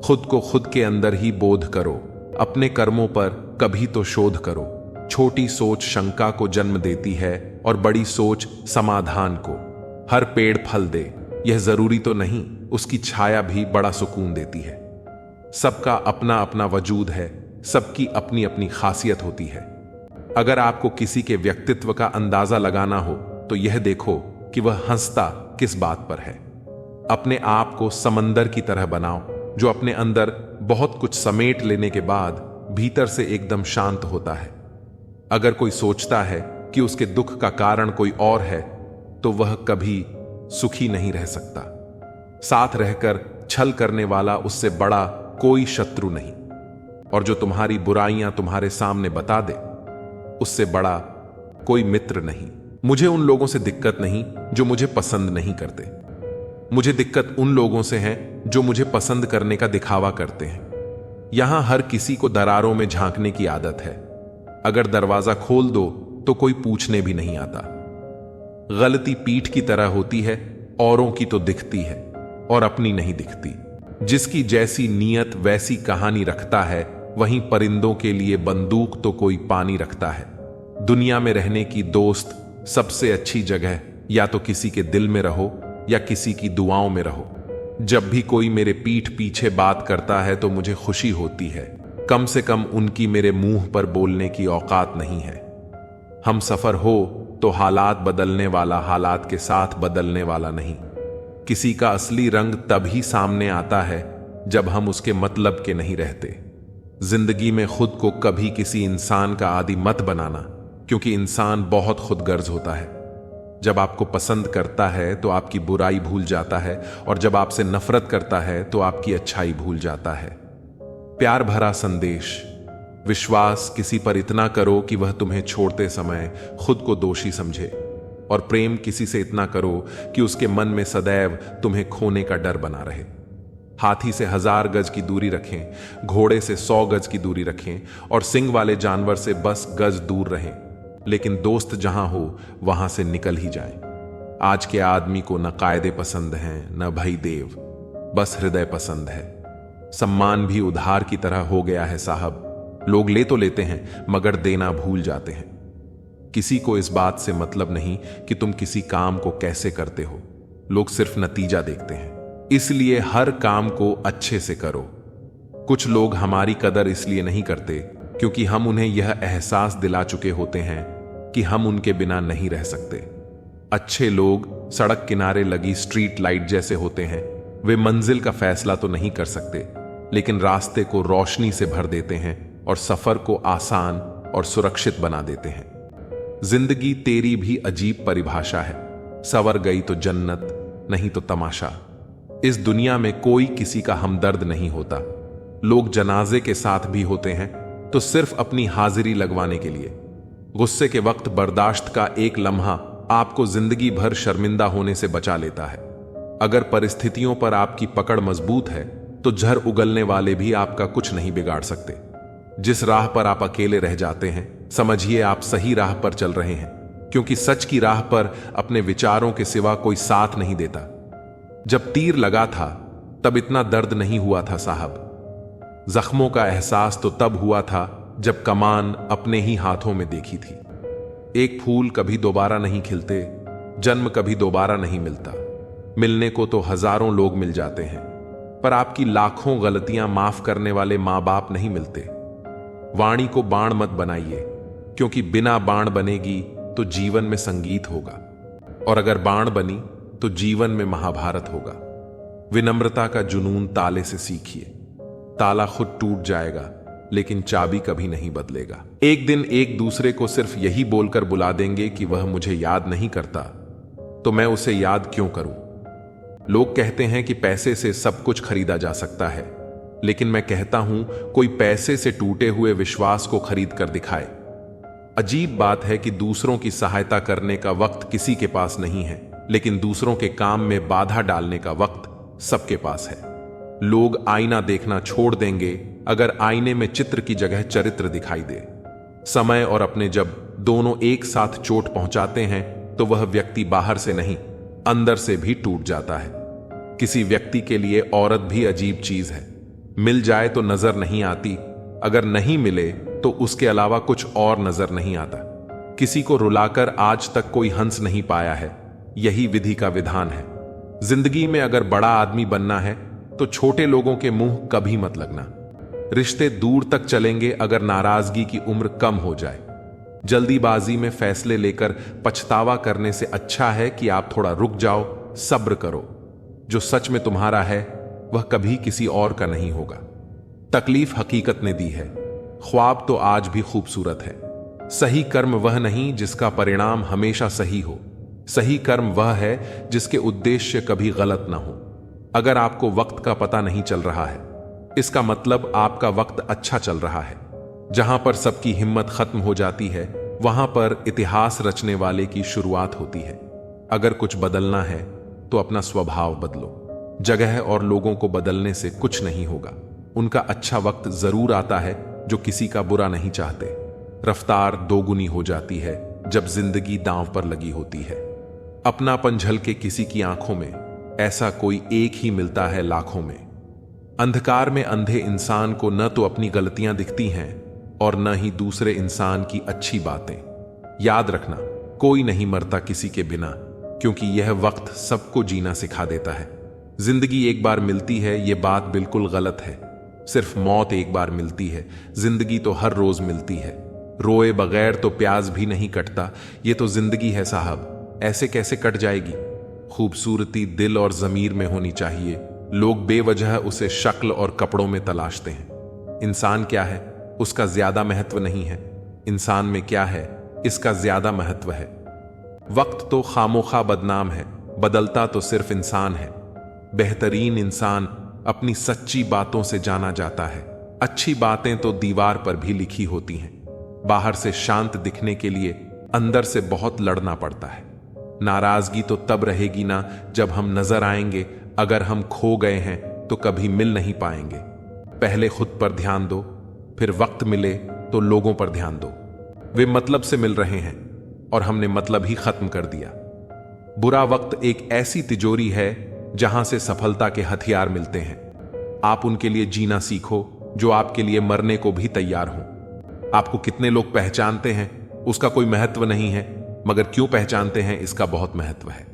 खुद को खुद के अंदर ही बोध करो। अपने कर्मों पर कभी तो शोध करो। छोटी सोच शंका को जन्म देती है और बड़ी सोच समाधान को। हर पेड़ फल दे यह जरूरी तो नहीं, उसकी छाया भी बड़ा सुकून देती है। सबका अपना अपना वजूद है, सबकी अपनी अपनी खासियत होती है। अगर आपको किसी के व्यक्तित्व का अंदाजा लगाना हो तो यह देखो कि वह हंसता किस बात पर है। अपने आप को समंदर की तरह बनाओ जो अपने अंदर बहुत कुछ समेट लेने के बाद भीतर से एकदम शांत होता है। अगर कोई सोचता है कि उसके दुख का कारण कोई और है तो वह कभी सुखी नहीं रह सकता। साथ रहकर छल करने वाला उससे बड़ा कोई शत्रु नहीं, और जो तुम्हारी बुराइयां तुम्हारे सामने बता दे उससे बड़ा कोई मित्र नहीं। मुझे उन लोगों से दिक्कत नहीं जो मुझे पसंद नहीं करते। मुझे दिक्कत उन लोगों से है जो मुझे पसंद करने का दिखावा करते हैं। यहां हर किसी को दरारों में झांकने की आदत है। अगर दरवाजा खोल दो तो कोई पूछने भी नहीं आता। गलती पीठ की तरह होती है, औरों की तो दिखती है और अपनी नहीं दिखती। जिसकी जैसी नीयत वैसी कहानी रखता है, वहीं परिंदों के लिए बंदूक तो कोई पानी रखता है। दुनिया में रहने की दोस्त सबसे अच्छी जगह या तो किसी के दिल में रहो या किसी की दुआओं में रहो। जब भी कोई मेरे पीठ पीछे बात करता है तो मुझे खुशी होती है। कम से कम उनकी मेरे मुंह पर बोलने की औकात नहीं है। हम सफर हो तो हालात बदलने वाला हालात के साथ बदलने वाला नहीं। किसी का असली रंग तभी सामने आता है जब हम उसके मतलब के नहीं रहते। जिंदगी में खुद को कभी किसी इंसान का आदी मत बनाना, क्योंकि इंसान बहुत खुदगर्ज होता है। जब आपको पसंद करता है तो आपकी बुराई भूल जाता है, और जब आपसे नफरत करता है तो आपकी अच्छाई भूल जाता है। प्यार भरा संदेश। विश्वास किसी पर इतना करो कि वह तुम्हें छोड़ते समय खुद को दोषी समझे, और प्रेम किसी से इतना करो कि उसके मन में सदैव तुम्हें खोने का डर बना रहे। हाथी से 1000 गज की दूरी रखें, घोड़े से 100 गज की दूरी रखें, और सिंग वाले जानवर से बस गज दूर रहें, लेकिन दोस्त जहां हो वहां से निकल ही जाएं। आज के आदमी को न कायदे पसंद हैं न भई देव, बस हृदय पसंद है। सम्मान भी उधार की तरह हो गया है साहब। लोग ले तो लेते हैं मगर देना भूल जाते हैं। किसी को इस बात से मतलब नहीं कि तुम किसी काम को कैसे करते हो, लोग सिर्फ नतीजा देखते हैं। इसलिए हर काम को अच्छे से करो। कुछ लोग हमारी कदर इसलिए नहीं करते क्योंकि हम उन्हें यह एहसास दिला चुके होते हैं कि हम उनके बिना नहीं रह सकते। अच्छे लोग सड़क किनारे लगी स्ट्रीट लाइट जैसे होते हैं। वे मंजिल का फैसला तो नहीं कर सकते, लेकिन रास्ते को रोशनी से भर देते हैं और सफर को आसान और सुरक्षित बना देते हैं। जिंदगी तेरी भी अजीब परिभाषा है। सवर गई तो जन्नत, नहीं तो तमाशा। इस दुनिया में कोई किसी का हमदर्द नहीं होता। लोग जनाजे के साथ भी होते हैं तो सिर्फ अपनी हाजिरी लगवाने के लिए। गुस्से के वक्त बर्दाश्त का एक लम्हा आपको जिंदगी भर शर्मिंदा होने से बचा लेता है। अगर परिस्थितियों पर आपकी पकड़ मजबूत है तो झर उगलने वाले भी आपका कुछ नहीं बिगाड़ सकते। जिस राह पर आप अकेले रह जाते हैं, समझिए आप सही राह पर चल रहे हैं, क्योंकि सच की राह पर अपने विचारों के सिवा कोई साथ नहीं देता। जब तीर लगा था तब इतना दर्द नहीं हुआ था साहब। जख्मों का एहसास तो तब हुआ था जब कमान अपने ही हाथों में देखी थी। एक फूल कभी दोबारा नहीं खिलते, जन्म कभी दोबारा नहीं मिलता। मिलने को तो हजारों लोग मिल जाते हैं, पर आपकी लाखों गलतियां माफ करने वाले मां बाप नहीं मिलते। वाणी को बाण मत बनाइए, क्योंकि बिना बाण बनेगी तो जीवन में संगीत होगा, और अगर बाण बनी तो जीवन में महाभारत होगा। विनम्रता का जुनून ताले से सीखिए। ताला खुद टूट जाएगा लेकिन चाबी कभी नहीं बदलेगा। एक दिन एक दूसरे को सिर्फ यही बोलकर बुला देंगे कि वह मुझे याद नहीं करता, तो मैं उसे याद क्यों करूं? लोग कहते हैं कि पैसे से सब कुछ खरीदा जा सकता है, लेकिन मैं कहता हूं कोई पैसे से टूटे हुए विश्वास को खरीद कर दिखाए। अजीब बात है कि दूसरों की सहायता करने का वक्त किसी के पास नहीं है, लेकिन दूसरों के काम में बाधा डालने का वक्त सबके पास है। लोग आईना देखना छोड़ देंगे अगर आईने में चित्र की जगह चरित्र दिखाई दे। समय और अपने जब दोनों एक साथ चोट पहुंचाते हैं तो वह व्यक्ति बाहर से नहीं, अंदर से भी टूट जाता है। किसी व्यक्ति के लिए औरत भी अजीब चीज है। मिल जाए तो नजर नहीं आती, अगर नहीं मिले तो उसके अलावा कुछ और नजर नहीं आता। किसी को रुलाकर आज तक कोई हंस नहीं पाया है, यही विधि का विधान है। जिंदगी में अगर बड़ा आदमी बनना है तो छोटे लोगों के मुंह कभी मत लगना। रिश्ते दूर तक चलेंगे अगर नाराजगी की उम्र कम हो जाए। जल्दीबाजी में फैसले लेकर पछतावा करने से अच्छा है कि आप थोड़ा रुक जाओ, सब्र करो। जो सच में तुम्हारा है वह कभी किसी और का नहीं होगा। तकलीफ हकीकत ने दी है, ख्वाब तो आज भी खूबसूरत है। सही कर्म वह नहीं जिसका परिणाम हमेशा सही हो, सही कर्म वह है जिसके उद्देश्य कभी गलत ना हो। अगर आपको वक्त का पता नहीं चल रहा है, इसका मतलब आपका वक्त अच्छा चल रहा है। जहां पर सबकी हिम्मत खत्म हो जाती है, वहां पर इतिहास रचने वाले की शुरुआत होती है। अगर कुछ बदलना है तो अपना स्वभाव बदलो। जगह और लोगों को बदलने से कुछ नहीं होगा। उनका अच्छा वक्त जरूर आता है जो किसी का बुरा नहीं चाहते। रफ्तार दोगुनी हो जाती है जब जिंदगी दांव पर लगी होती है। अपनापन झलके किसी की आंखों में, ऐसा कोई एक ही मिलता है लाखों में। अंधकार में अंधे इंसान को न तो अपनी गलतियां दिखती हैं और न ही दूसरे इंसान की अच्छी बातें। याद रखना, कोई नहीं मरता किसी के बिना, क्योंकि यह वक्त सबको जीना सिखा देता है। जिंदगी एक बार मिलती है, यह बात बिल्कुल गलत है। सिर्फ मौत एक बार मिलती है, जिंदगी तो हर रोज मिलती है। रोए बगैर तो प्याज भी नहीं कटता, यह तो जिंदगी है साहब, ऐसे कैसे कट जाएगी? खूबसूरती दिल और जमीर में होनी चाहिए। लोग बेवजह उसे शक्ल और कपड़ों में तलाशते हैं। इंसान क्या है उसका ज्यादा महत्व नहीं है, इंसान में क्या है इसका ज्यादा महत्व है। वक्त तो खामोखा बदनाम है, बदलता तो सिर्फ इंसान है। बेहतरीन इंसान अपनी सच्ची बातों से जाना जाता है। अच्छी बातें तो दीवार पर भी लिखी होती हैं। बाहर से शांत दिखने के लिए अंदर से बहुत लड़ना पड़ता है। नाराजगी तो तब रहेगी ना जब हम नजर आएंगे। अगर हम खो गए हैं तो कभी मिल नहीं पाएंगे। पहले खुद पर ध्यान दो, फिर वक्त मिले तो लोगों पर ध्यान दो। वे मतलब से मिल रहे हैं और हमने मतलब ही खत्म कर दिया। बुरा वक्त एक ऐसी तिजोरी है जहां से सफलता के हथियार मिलते हैं। आप उनके लिए जीना सीखो जो आपके लिए मरने को भी तैयार हो। आपको कितने लोग पहचानते हैं उसका कोई महत्व नहीं है, मगर क्यों पहचानते हैं इसका बहुत महत्व है।